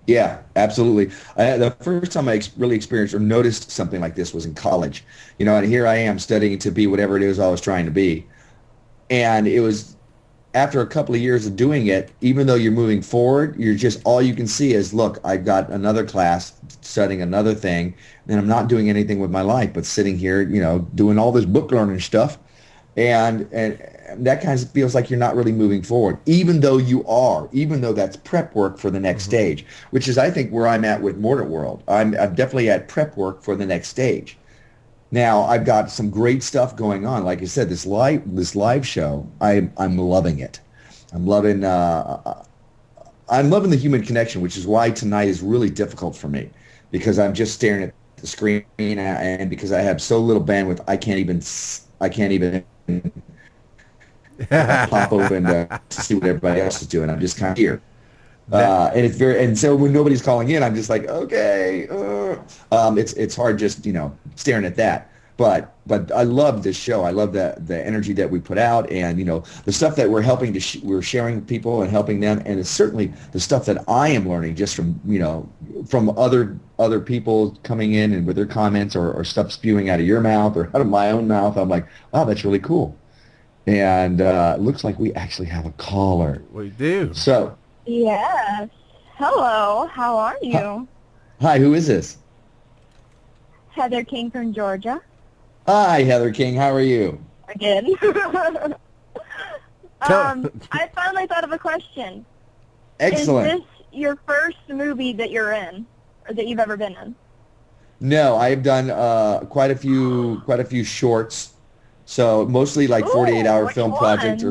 Yeah, absolutely. The first time I really experienced or noticed something like this was in college. You know, and here I am studying to be whatever it is I was trying to be. And it was after a couple of years of doing it, even though you're moving forward, you're just, all you can see is, look, I've got another class studying another thing, and I'm not doing anything with my life but sitting here, you know, doing all this book learning stuff. And that kind of feels like you're not really moving forward, even though you are, even though that's prep work for the next stage, which is, I think, where I'm at with Mordant World. I'm definitely at prep work for the next stage. Now, I've got some great stuff going on. Like I said, this live show, I'm loving it. I'm loving the human connection, which is why tonight is really difficult for me, because I'm just staring at the screen, and because I have so little bandwidth, I can't even pop open to see what everybody else is doing. I'm just kind of here. And so when nobody's calling in, I'm just like, okay, it's hard just, you know, staring at that. But I love this show. I love the energy that we put out, and, you know, the stuff that we're helping we're sharing with people and helping them, and it's certainly the stuff that I am learning just from, you know, from other people coming in and with their comments or stuff spewing out of your mouth or out of my own mouth. I'm like, wow, that's really cool. And it looks like we actually have a caller. We do. So. Yes. Hello. How are you? Hi, who is this? Heather King from Georgia. Hi, Heather King. How are you? Again. I finally thought of a question. Excellent. Is this your first movie that you're in, or that you've ever been in? No, I've done quite a few shorts. So mostly like 48-hour film projects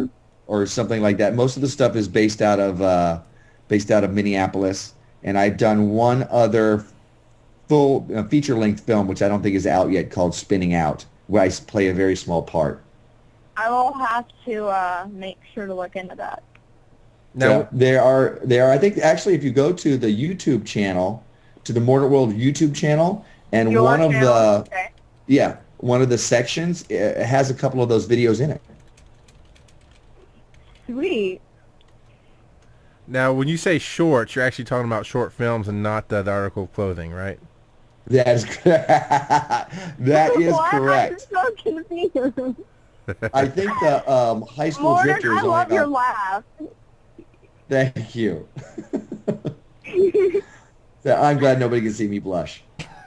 or something like that. Most of the stuff is based out of Minneapolis, and I've done one other full feature-length film, which I don't think is out yet, called Spinning Out, where I play a very small part. I will have to make sure to look into that. Now, so there are. I think actually, if you go to the YouTube channel, to the Mordant World YouTube channel, and one of the sections, it has a couple of those videos in it. Sweet. Now, when you say shorts, you're actually talking about short films and not the article of clothing, right? That is correct. I'm so confused. I think the High School Drifter is I love your laugh. Thank you. I'm glad nobody can see me blush.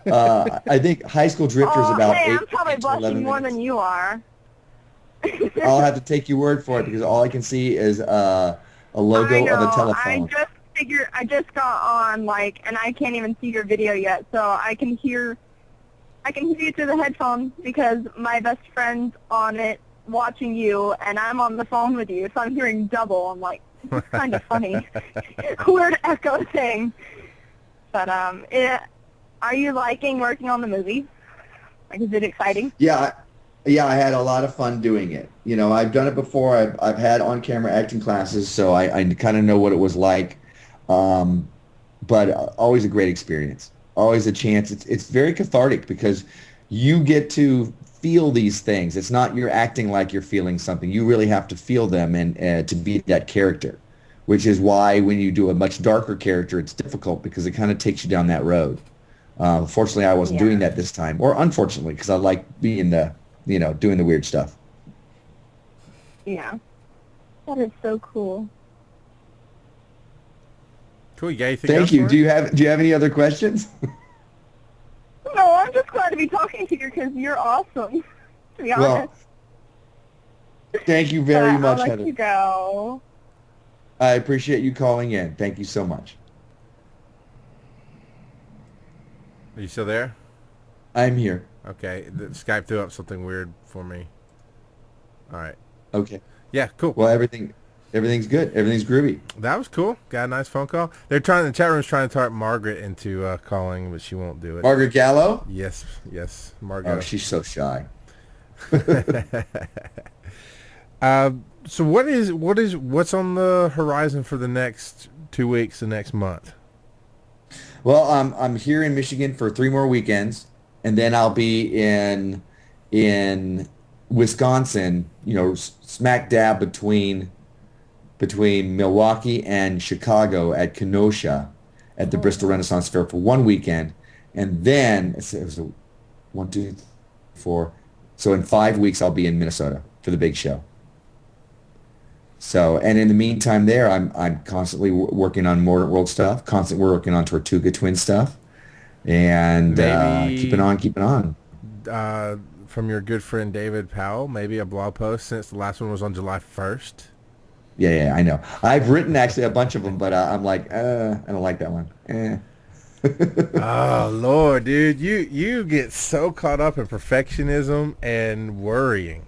I think High School Drifter is about 8 I'm probably blushing more than you are. I'll have to take your word for it, because all I can see is a logo of a telephone. I just got on, and I can't even see your video yet, so I can hear you through the headphones, because my best friend's on it watching you, and I'm on the phone with you, so I'm hearing double. I'm like, it's kind of funny. Weird echo thing. But, are you liking working on the movie? Is it exciting? Yeah, I had a lot of fun doing it. You know, I've done it before. I've had on-camera acting classes, so I kind of know what it was like. But always a great experience. Always a chance. It's very cathartic, because you get to feel these things. It's not you're acting like you're feeling something. You really have to feel them and to be that character, which is why when you do a much darker character, it's difficult, because it kind of takes you down that road. Fortunately, I wasn't doing that this time, or unfortunately, because I like being doing the weird stuff. Yeah. That is so cool. Cool. You got anything Thank else you. for Do us? you have any other questions? No, I'm just glad to be talking to you because you're awesome, to be honest. Well, thank you very But much, I'll let Heather. you go. I appreciate you calling in. Thank you so much. Are you still there? I'm here. Okay. The Skype threw up something weird for me. All right. Okay. Yeah, cool. Well, everything's good. Everything's groovy. That was cool. Got a nice phone call. The chat room's trying to talk Margaret into calling, but she won't do it. Margaret Gallo? Yes, Margaret. Oh, she's so shy. So what's on the horizon for the next 2 weeks, the next month? Well, I'm here in Michigan for 3 more weekends, and then I'll be in Wisconsin. You know, smack dab between Milwaukee and Chicago at Kenosha at the Bristol Renaissance Fair for 1 weekend, and then it was 1, 2, 4. So in 5 weeks, I'll be in Minnesota for the big show. So, and in the meantime there, I'm constantly working on Mordant World stuff, constantly working on Tortuga Twin stuff, and keeping on. From your good friend David Powell, maybe a blog post since the last one was on July 1st. Yeah, I know. I've written actually a bunch of them, but I'm like, I don't like that one. Oh Lord, dude, you get so caught up in perfectionism and worrying.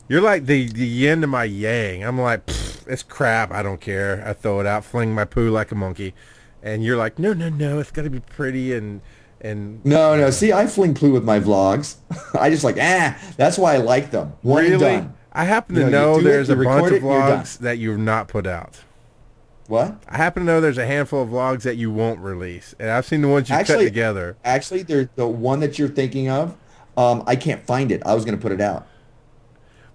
You're like the yin to my yang. I'm like, it's crap. I don't care. I throw it out, fling my poo like a monkey, and you're like, no, it's got to be pretty and. No. See, I fling poo with my vlogs. I just like, that's why I like them. One and Really? done. I happen to You know do it, there's you a bunch record of it, you're done. vlogs that you've not put out. What? I happen to know there's a handful of vlogs that you won't release, and I've seen the ones you cut together. Actually, there's the one that you're thinking of. I can't find it. I was going to put it out.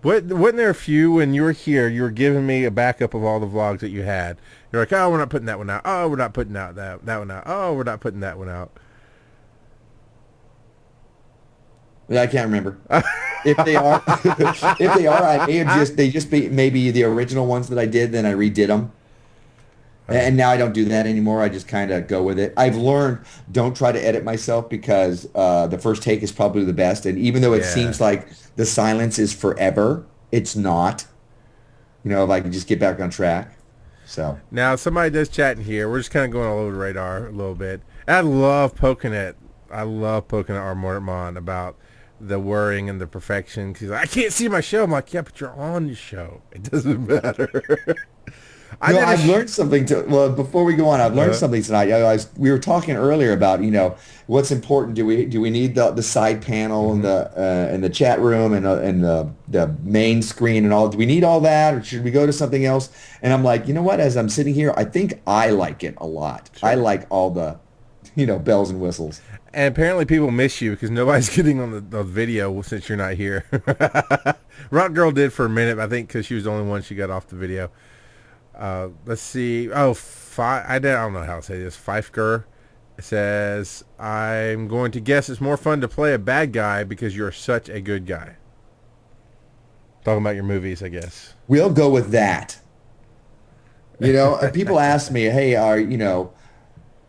Wasn't there a few when you were here, you were giving me a backup of all the vlogs that you had? You're like, oh, we're not putting that one out. Oh, we're not putting out that one out. Oh, we're not putting that one out. I can't remember. If they are, I may have just be maybe the original ones that I did. Then I redid them, and now I don't do that anymore. I just kind of go with it. I've learned don't try to edit myself because the first take is probably the best. And even though it seems like the silence is forever, it's not. You know, if I can just get back on track. So now somebody does chat in here. We're just kind of going all over the radar a little bit. And I love poking at our Mordant about the worrying and the perfection. Cause I can't see my show. I'm like, yeah, but you're on the show. It doesn't matter. I've learned something before we go on, I've learned something tonight. We were talking earlier about, what's important. Do we need the side panel and the chat room and the main screen and all? Do we need all that, or should we go to something else? And I'm like, you know what? As I'm sitting here, I think I like it a lot. Sure. I like all the, bells and whistles. And apparently people miss you because nobody's getting on the video since you're not here. Rock Girl did for a minute, I think, because she was the only one she got off the video. Let's see. I don't know how to say this. Fifeger says, I'm going to guess it's more fun to play a bad guy because you're such a good guy. Talking about your movies, I guess. We'll go with that. People ask me, hey,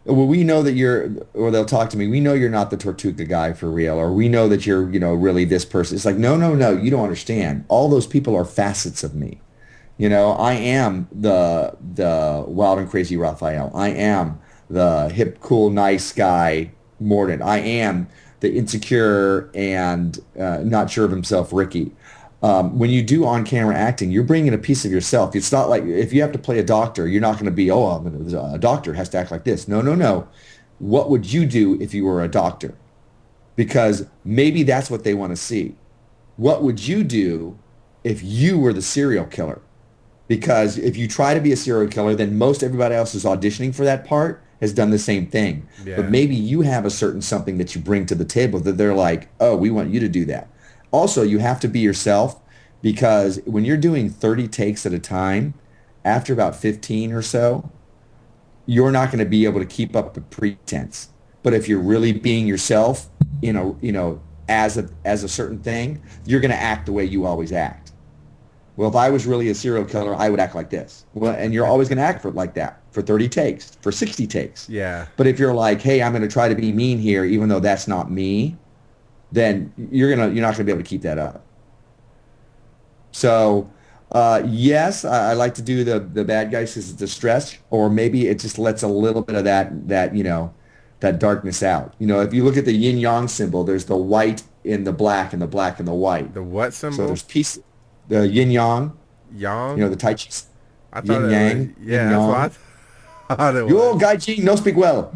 well, we know that or they'll talk to me, we know you're not the Tortuga guy for real, or we know that you're, really this person. It's like, no, you don't understand. All those people are facets of me. I am the wild and crazy Raphael. I am the hip, cool, nice guy Mordant. I am the insecure and not sure of himself Ricky. When you do on-camera acting, you're bringing a piece of yourself. It's not like if you have to play a doctor, you're not going to be, a doctor has to act like this. No. What would you do if you were a doctor? Because maybe that's what they want to see. What would you do if you were the serial killer? Because if you try to be a serial killer, then most everybody else who's auditioning for that part has done the same thing. Yeah. But maybe you have a certain something that you bring to the table that they're like, oh, we want you to do that. Also, you have to be yourself, because when you're doing 30 takes at a time, after about 15 or so, you're not going to be able to keep up the pretense. But if you're really being yourself, as a certain thing, you're going to act the way you always act. Well, if I was really a serial killer, I would act like this. Well, and you're always going to act like that. for 30 takes, for 60 takes. Yeah. But if you're like, hey, I'm going to try to be mean here, even though that's not me, then you're not going to be able to keep that up. So, yes, I like to do the bad guys because it's a stretch, or maybe it just lets a little bit of that that darkness out. If you look at the yin yang symbol, there's the white in the black and the black in the white. The what symbol? So there's the yin yang. Yang. The Tai Chi. I thought yin yang. Was, yeah, that's what I thought it was. Yo, Gai Chi, no speak well.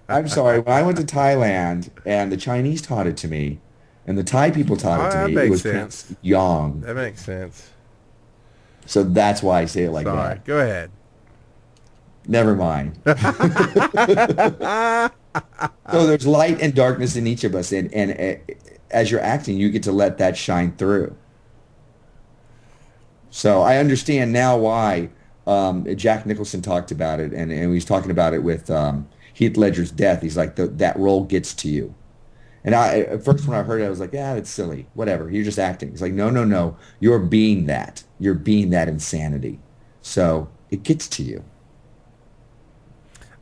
I'm sorry. When I went to Thailand and the Chinese taught it to me, and the Thai people taught it to me, it was pronounced yang. That makes sense. So that's why I say it like that. Go ahead. Never mind. So there's light and darkness in each of us, and as you're acting, you get to let that shine through. So I understand now why Jack Nicholson talked about it, and he was talking about it with Heath Ledger's death. He's like, that role gets to you. And at first when I heard it, I was like, yeah, that's silly. Whatever. You're just acting. He's like, no. You're being that. You're being that insanity. So it gets to you.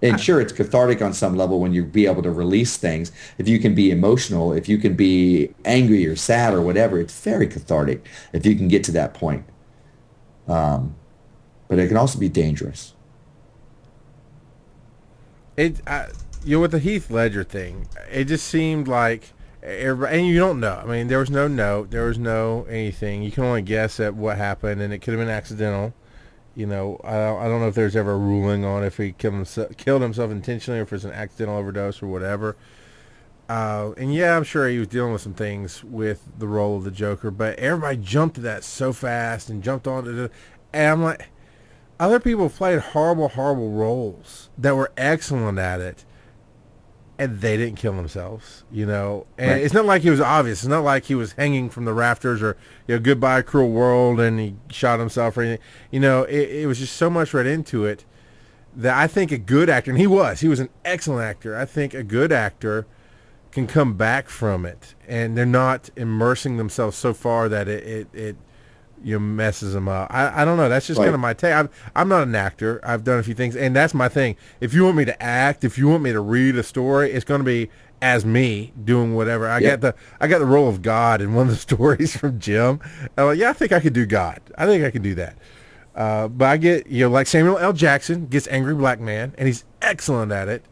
And sure, it's cathartic on some level when you be able to release things. If you can be emotional, if you can be angry or sad or whatever, it's very cathartic if you can get to that point. But it can also be dangerous. With the Heath Ledger thing, it just seemed like everybody, and you don't know. I mean, there was no note, there was no anything. You can only guess at what happened, and it could have been accidental. I don't know if there's ever a ruling on if he killed himself intentionally or if it's an accidental overdose or whatever. And yeah, I'm sure he was dealing with some things with the role of the Joker, but everybody jumped to that so fast and jumped on to it. And I'm like, other people played horrible, horrible roles that were excellent at it, and they didn't kill themselves, And right. It's not like it was obvious. It's not like he was hanging from the rafters or, goodbye, cruel world, and he shot himself or anything. It was just so much right into it that I think a good actor, and he was an excellent actor. I think a good actor can come back from it, and they're not immersing themselves so far that it messes them up. I don't know. That's just kind of my take. I'm not an actor. I've done a few things, and that's my thing. If you want me to act, if you want me to read a story, it's going to be as me doing whatever. I got the role of God in one of the stories from Jim. I'm like, I think I could do God. I think I could do that. But I get, like Samuel L. Jackson gets Angry Black Man, and he's excellent at it.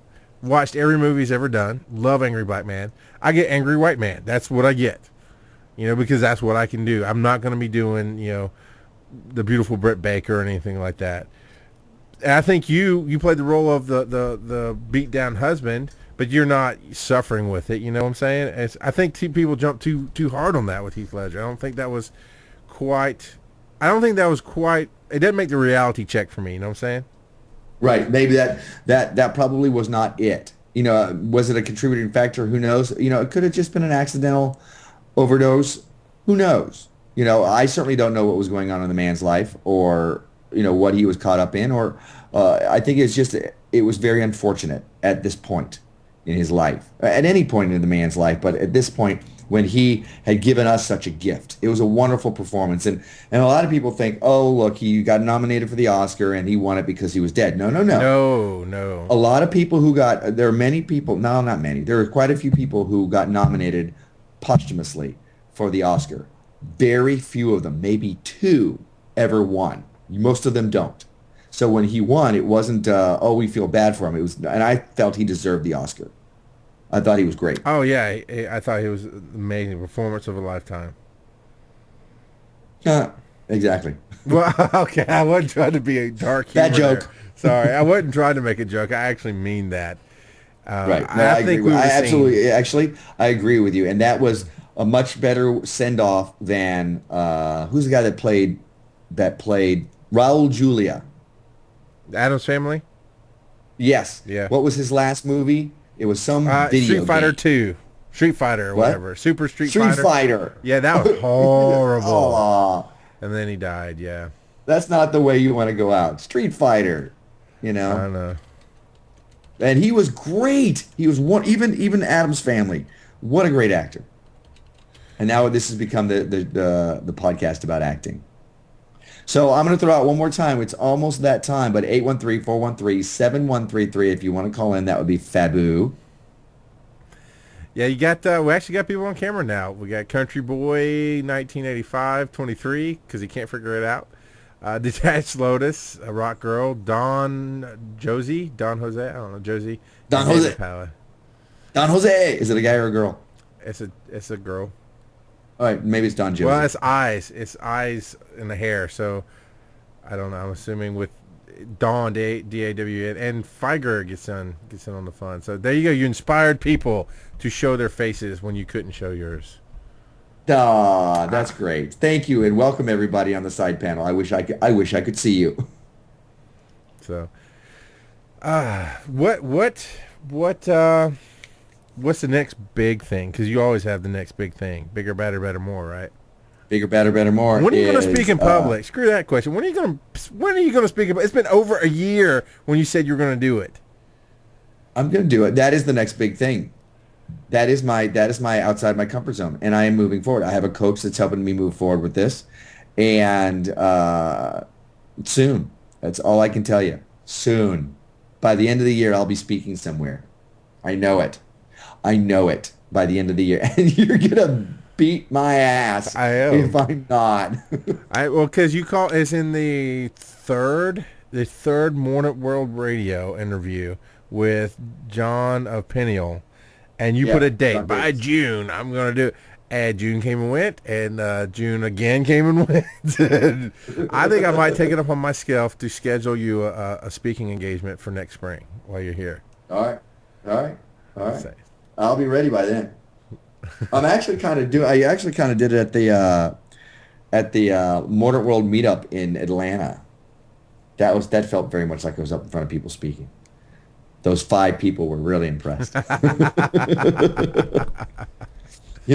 Watched every movie he's ever done. Love Angry Black Man. I get Angry White Man. That's what I get. Because that's what I can do. I'm not going to be doing, the beautiful Britt Baker or anything like that. And I think you played the role of the beat down husband, but you're not suffering with it. You know what I'm saying? I think people jump too hard on that with Heath Ledger. I don't think that was quite. It didn't make the reality check for me. You know what I'm saying? Right. Maybe that probably was not it. Was it a contributing factor? Who knows? It could have just been an accidental overdose. Who knows? I certainly don't know what was going on in the man's life, or what he was caught up in, or I think it was very unfortunate at this point in his life, at any point in the man's life, but at this point when he had given us such a gift. It was a wonderful performance, and a lot of people think, oh look, he got nominated for the Oscar and he won it because he was dead. No. A lot of people there are many people, no, not many, there are quite a few people who got nominated posthumously for the Oscar. Very few of them, maybe 2, ever won. Most of them don't. So when he won, it wasn't, we feel bad for him. It was, and I felt he deserved the Oscar. I thought he was great. Oh yeah, I thought he was amazing. Performance of a lifetime. Exactly. Well, okay, I wasn't trying to be a dark humor. That joke. There. Sorry, I wasn't trying to make a joke. I actually mean that. Right. No, I agree. Actually, I agree with you. And that was a much better send off than who's the guy that played Raul Julia? Addams Family. Yes. Yeah. What was his last movie? It was some video Street Fighter game. 2. Street Fighter or whatever. Super Street Fighter. Yeah, that was horrible. Aw. And then he died, yeah. That's not the way you want to go out. Street Fighter, I know. And he was great. He was even Addams Family. What a great actor. And now this has become the podcast about acting. So I'm going to throw out one more time. It's almost that time, but 813-413-7133. If you want to call in, that would be Fabu. Yeah, you got. We actually got people on camera now. We got Country Boy 1985 23 because he can't figure it out. Detached Lotus, a Rock Girl, Don Jose, I don't know, Josie. Don and Jose. David Pala. Don Jose. Is it a guy or a girl? It's a girl. All right, maybe it's Don Josie. Well, it's eyes in the hair. So I don't know. I'm assuming with Dawn, D-A-W-N, and Figer gets in on the fun. So there you go. You inspired people to show their faces when you couldn't show yours. That's great. Thank you, and welcome everybody on the side panel. I wish I could see you. So, what's the next big thing? Because you always have the next big thing. Bigger, better, more, right? Bigger, better, more. When are you going to speak in public? Screw that question. When are you going to speak? It's been over a year when you said you were going to do it. I'm going to do it. That is the next big thing. That is my outside my comfort zone, and I am moving forward. I have a coach that's helping me move forward with this, and soon. That's all I can tell you. Soon, by the end of the year, I'll be speaking somewhere. I know it. By the end of the year, and you're gonna beat my ass. I am. If I'm not. Because you call it's in the third Mordant World Radio interview with John of Peniel. And you put a date. By June, I'm going to do it. And June came and went, and June again came and went. I think I might take it up on myself to schedule you a speaking engagement for next spring while you're here. All right. I'll be ready by then. I actually kind of did it at the Mordant World meetup in Atlanta. That felt very much like I was up in front of people speaking. Those 5 people were really impressed. You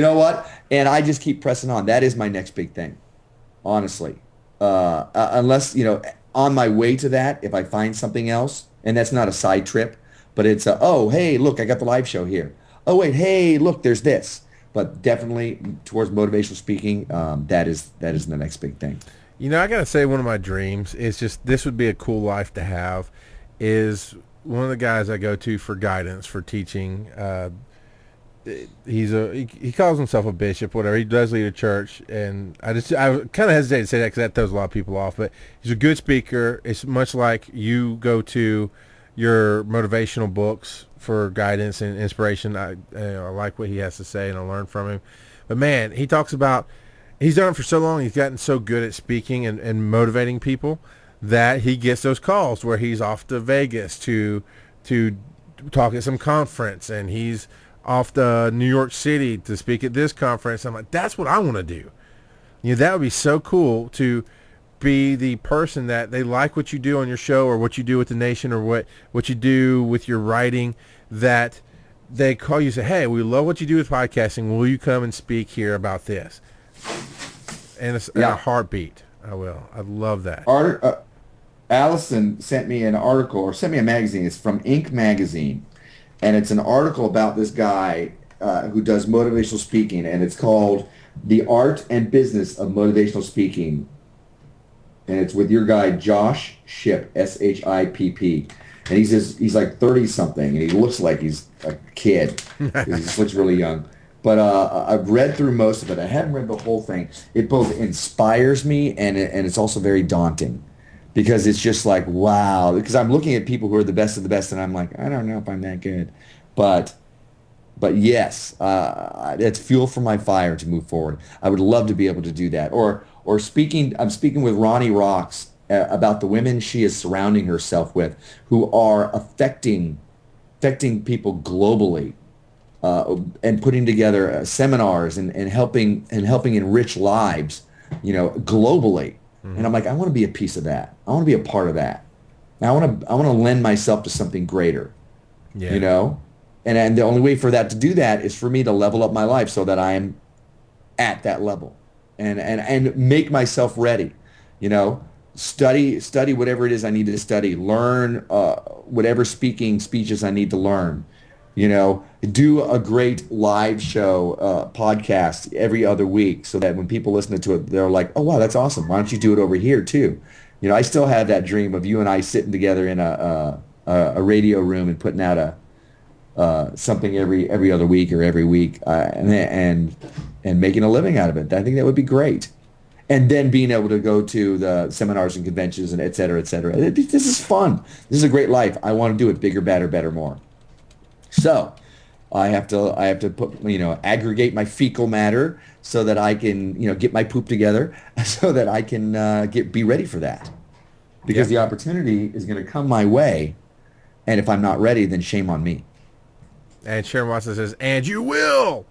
know what? And I just keep pressing on. That is my next big thing, honestly. Unless, on my way to that, if I find something else, and that's not a side trip, but it's oh, hey, look, I got the live show here. Oh, wait, hey, look, there's this. But definitely towards motivational speaking, that is the next big thing. I got to say one of my dreams is just this would be a cool life to have is one of the guys I go to for guidance, for teaching. He calls himself a bishop, whatever. He does lead a church, and I kind of hesitate to say that because that throws a lot of people off. But he's a good speaker. It's much like you go to your motivational books for guidance and inspiration. I like what he has to say, and I learn from him. But man, he talks about he's done it for so long. He's gotten so good at speaking and motivating people that he gets those calls where he's off to Vegas to talk at some conference, and he's off to New York City to speak at this conference. I'm like, that's what I want to do. That would be so cool to be the person that they like what you do on your show or what you do with the nation or what you do with your writing, that they call you and say, hey, we love what you do with podcasting. Will you come and speak here about this? And it's a heartbeat. I will. I love that. Allison sent me an article, or sent me a magazine. It's from Inc. magazine, and it's an article about this guy who does motivational speaking, and it's called The Art and Business of Motivational Speaking, and it's with your guy Josh Shipp, S-H-I-P-P, and he's like 30-something, and he looks like he's a kid. He just looks really young. But I've read through most of it. I haven't read the whole thing. It both inspires me, and it's also very daunting. Because it's just like, wow. Because I'm looking at people who are the best of the best, and I'm like, I don't know if I'm that good. But yes, it's fuel for my fire to move forward. I would love to be able to do that. Or I'm speaking with Ronnie Rocks about the women she is surrounding herself with who are affecting people globally, and putting together seminars and helping enrich lives, globally. And I'm like, I want to be a piece of that. I want to be a part of that. And I want to lend myself to something greater. Yeah. And the only way for that to do that is for me to level up my life so that I am at that level, and make myself ready. Study whatever it is I need to study. Learn whatever speeches I need to learn. Do a great live show podcast every other week so that when people listen to it, they're like, oh, wow, that's awesome. Why don't you do it over here too? I still have that dream of you and I sitting together in a radio room and putting out something every other week or every week and making a living out of it. I think that would be great. And then being able to go to the seminars and conventions and et cetera, et cetera. This is fun. This is a great life. I want to do it bigger, better, better, more. So I have to put, aggregate my fecal matter so that I can, get my poop together so that I can be ready for that. Because the opportunity is going to come my way. And if I'm not ready, then shame on me. And Sharon Watson says, and you will.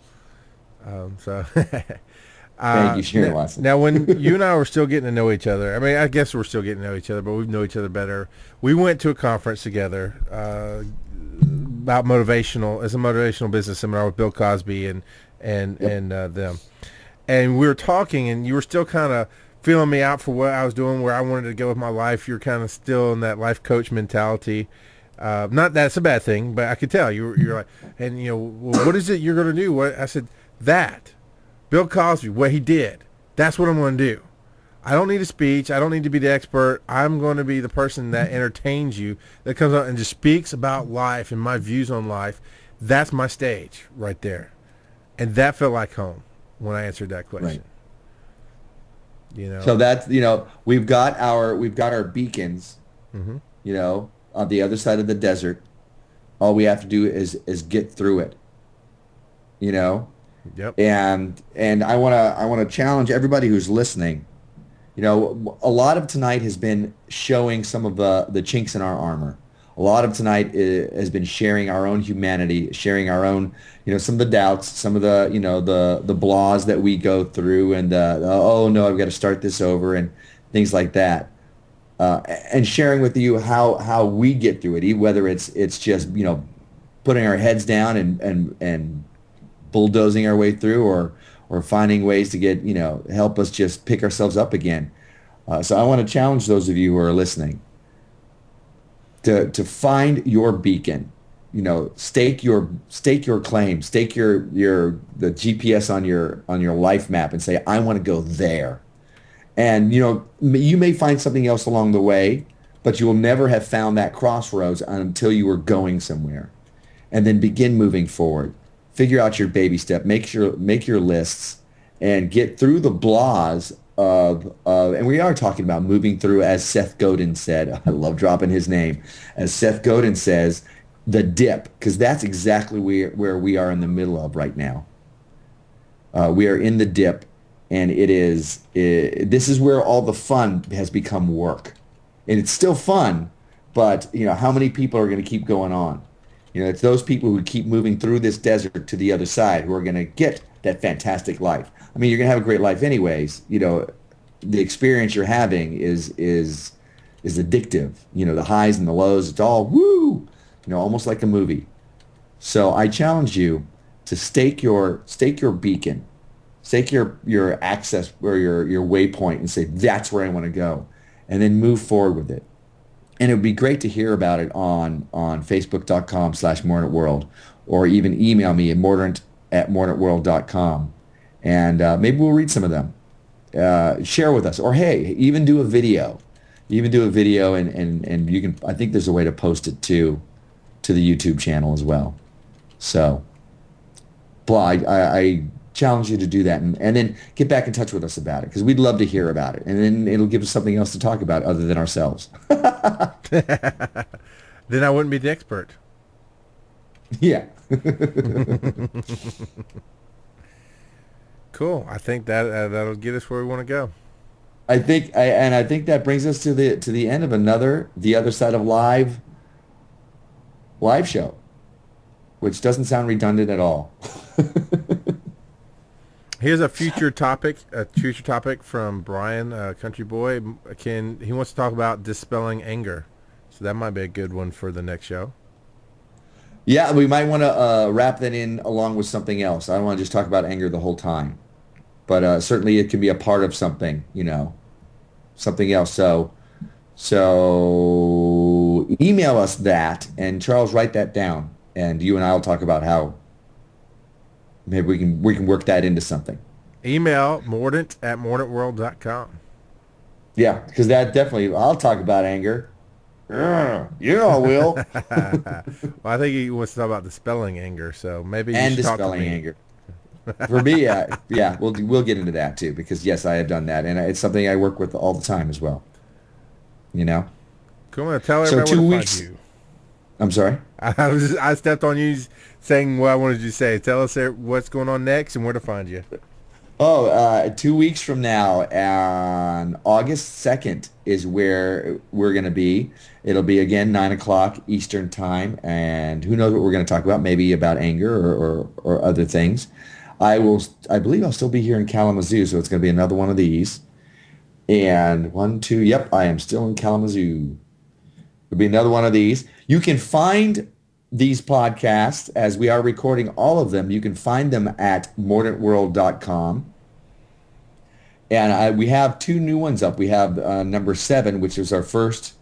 Thank you, Sharon Watson. Now, when you and I were still getting to know each other, I mean, I guess we're still getting to know each other, but we know each other better. We went to a conference together about motivational. It's a motivational business seminar with Bill Cosby and them. And we were talking, and you were still kind of feeling me out for what I was doing, where I wanted to go with my life. You're kind of still in that life coach mentality. Not that's a bad thing, but I could tell you're like, and well, what is it you're going to do? What I said, that Bill Cosby, what he did, that's what I'm going to do. I don't need a speech. I don't need to be the expert. I'm going to be the person that entertains you, that comes out and just speaks about life and my views on life. That's my stage right there. And that felt like home when I answered that question. Right. So that's, we've got our beacons, on the other side of the desert. All we have to do is get through it, Yep. And I want to challenge everybody who's listening. A lot of tonight has been showing some of the chinks in our armor. A lot of tonight has been sharing our own humanity, sharing our own, some of the doubts, some of the, the blahs that we go through, and oh no, I've got to start this over, and things like that, and sharing with you how we get through it, whether it's just putting our heads down and bulldozing our way through, or finding ways to get, help us just pick ourselves up again. So I want to challenge those of you who are listening to find your beacon, stake your claim, stake the GPS on your life map and say, I want to go there. And, you may find something else along the way, but you will never have found that crossroads until you were going somewhere. And then begin moving forward. Figure out your baby step, make your lists, and get through the blahs of and we are talking about moving through, as Seth Godin said. I love dropping his name. As Seth Godin says, the dip, because that's exactly where we are in the middle of right now. We are in the dip, and this is where all the fun has become work. And it's still fun, but how many people are going to keep going on? It's those people who keep moving through this desert to the other side who are going to get that fantastic life. I mean, you're going to have a great life anyways. The experience you're having is addictive. The highs and the lows, it's all woo, almost like a movie. So I challenge you to stake your beacon, stake your access or your waypoint, and say, that's where I want to go, and then move forward with it. And it would be great to hear about it on facebook.com/mordantworld, or even email me at mordant@mordantworld.com. And maybe we'll read some of them. Share with us. Or, hey, even do a video. And you can, I think there's a way to post it to the YouTube channel as well. So, I challenge you to do that, and then get back in touch with us about it, because we'd love to hear about it, and then it'll give us something else to talk about other than ourselves. Then I wouldn't be the expert. Yeah. Cool. I think that'll get us where we want to go. I think that brings us to the end of the other side of live show, which doesn't sound redundant at all. Here's a future topic from Brian, Country Boy. He wants to talk about dispelling anger. So that might be a good one for the next show. Yeah, we might want to wrap that in along with something else. I don't want to just talk about anger the whole time. But certainly it can be a part of something, something else. So email us that, and Charles, write that down. and you and I will talk about how maybe we can work that into something. Email mordant@mordantworld.com. Yeah, because that definitely, I'll talk about anger. Yeah, I will. Well, I think he wants to talk about the spelling anger, so maybe you And should the talk to spelling me. anger. For me, yeah, we'll get into that too, because yes, I have done that, and it's something I work with all the time as well. You know. Come on, tell So everybody 2 where to weeks. find you. I'm sorry. I stepped on you saying what I wanted you to say. Tell us what's going on next and where to find you. Oh, 2 weeks from now, on August 2nd is where we're going to be. It'll be again 9 o'clock Eastern time, and who knows what we're going to talk about? Maybe about anger or other things. I believe I'll still be here in Kalamazoo, so it's going to be another one of these. And 1, 2, yep, I am still in Kalamazoo. It'll be another one of these. You can find these podcasts, as we are recording all of them. You can find them at mordantworld.com. And we have 2 new ones up. We have number 7, which is our first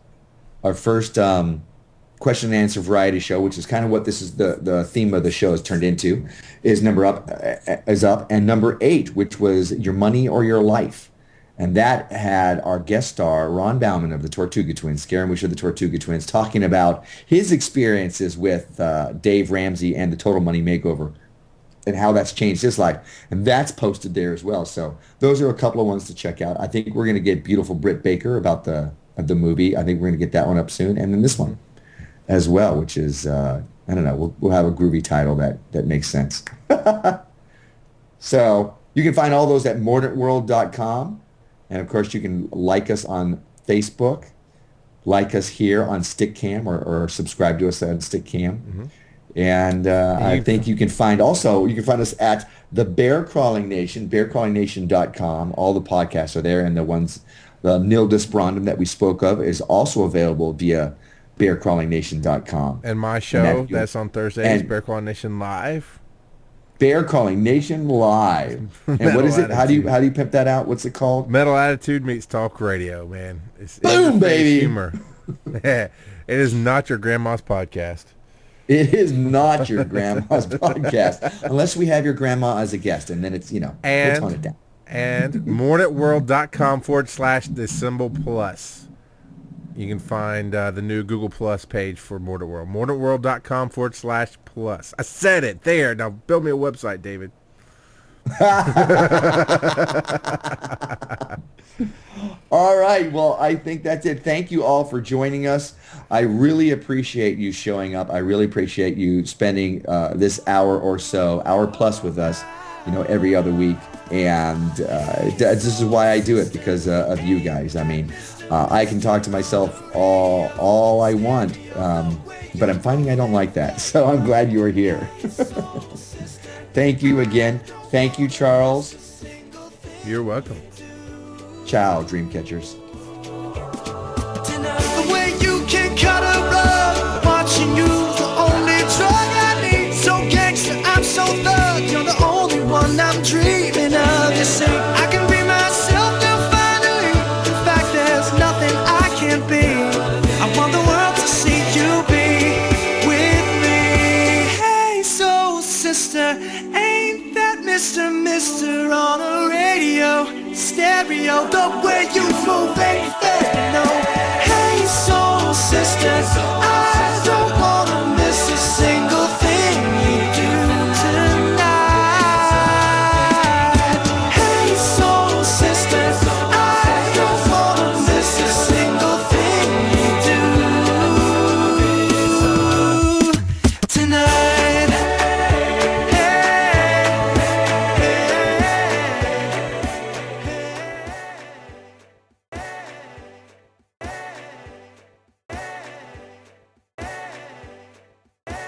question and answer variety show, which is kind of what this is the theme of the show has turned into, is up. And number 8, which was Your Money or Your Life. And that had our guest star, Ron Bauman of the Tortuga Twins, Scaramouche of the Tortuga Twins, talking about his experiences with Dave Ramsey and the Total Money Makeover and how that's changed his life. And that's posted there as well. So those are a couple of ones to check out. I think we're going to get beautiful Britt Baker about the movie. I think we're going to get that one up soon. And then this one as well, which is, I don't know, we'll have a groovy title that makes sense. So you can find all those at mordantworld.com. And, of course, you can like us on Facebook, like us here on Stickcam, or subscribe to us on Stickcam. Mm-hmm. And I think you can find us at the Bear Crawling Nation, bearcrawlingnation.com. All the podcasts are there, and the Nil Desperandum that we spoke of is also available via bearcrawlingnation.com. And my show, that's on Thursdays, Bear Crawling Nation Live. Bear Calling Nation Live. And what is it? How do you pimp that out? What's it called? Metal Attitude meets talk radio, man. Boom, baby. Humor. It is not your grandma's podcast. It is not your grandma's podcast, unless we have your grandma as a guest, and then it's, we'll tone it down. And mordantworld.com/the symbol plus. You can find the new Google Plus page for Mordant World. mordantworld.com/plus. I said it there. Now build me a website, David. All right. Well, I think that's it. Thank you all for joining us. I really appreciate you showing up. I really appreciate you spending this hour plus with us, every other week. And this is why I do it, because of you guys. I mean, I can talk to myself all I want, but I'm finding I don't like that. So I'm glad you are here. Thank you again. Thank you, Charles. You're welcome. Ciao, Dreamcatchers. The way you can cut a rug, watching you, the only drug I need. So gangster, I'm so thug, you're the only one I'm dreaming of. You say I can be myself now finally. In fact, there's nothing I can't be. I want the world to see you be with me. Hey, soul sister, ain't that Mr. on a radio, stereo, the way you move, baby, no. Hey, soul sister, I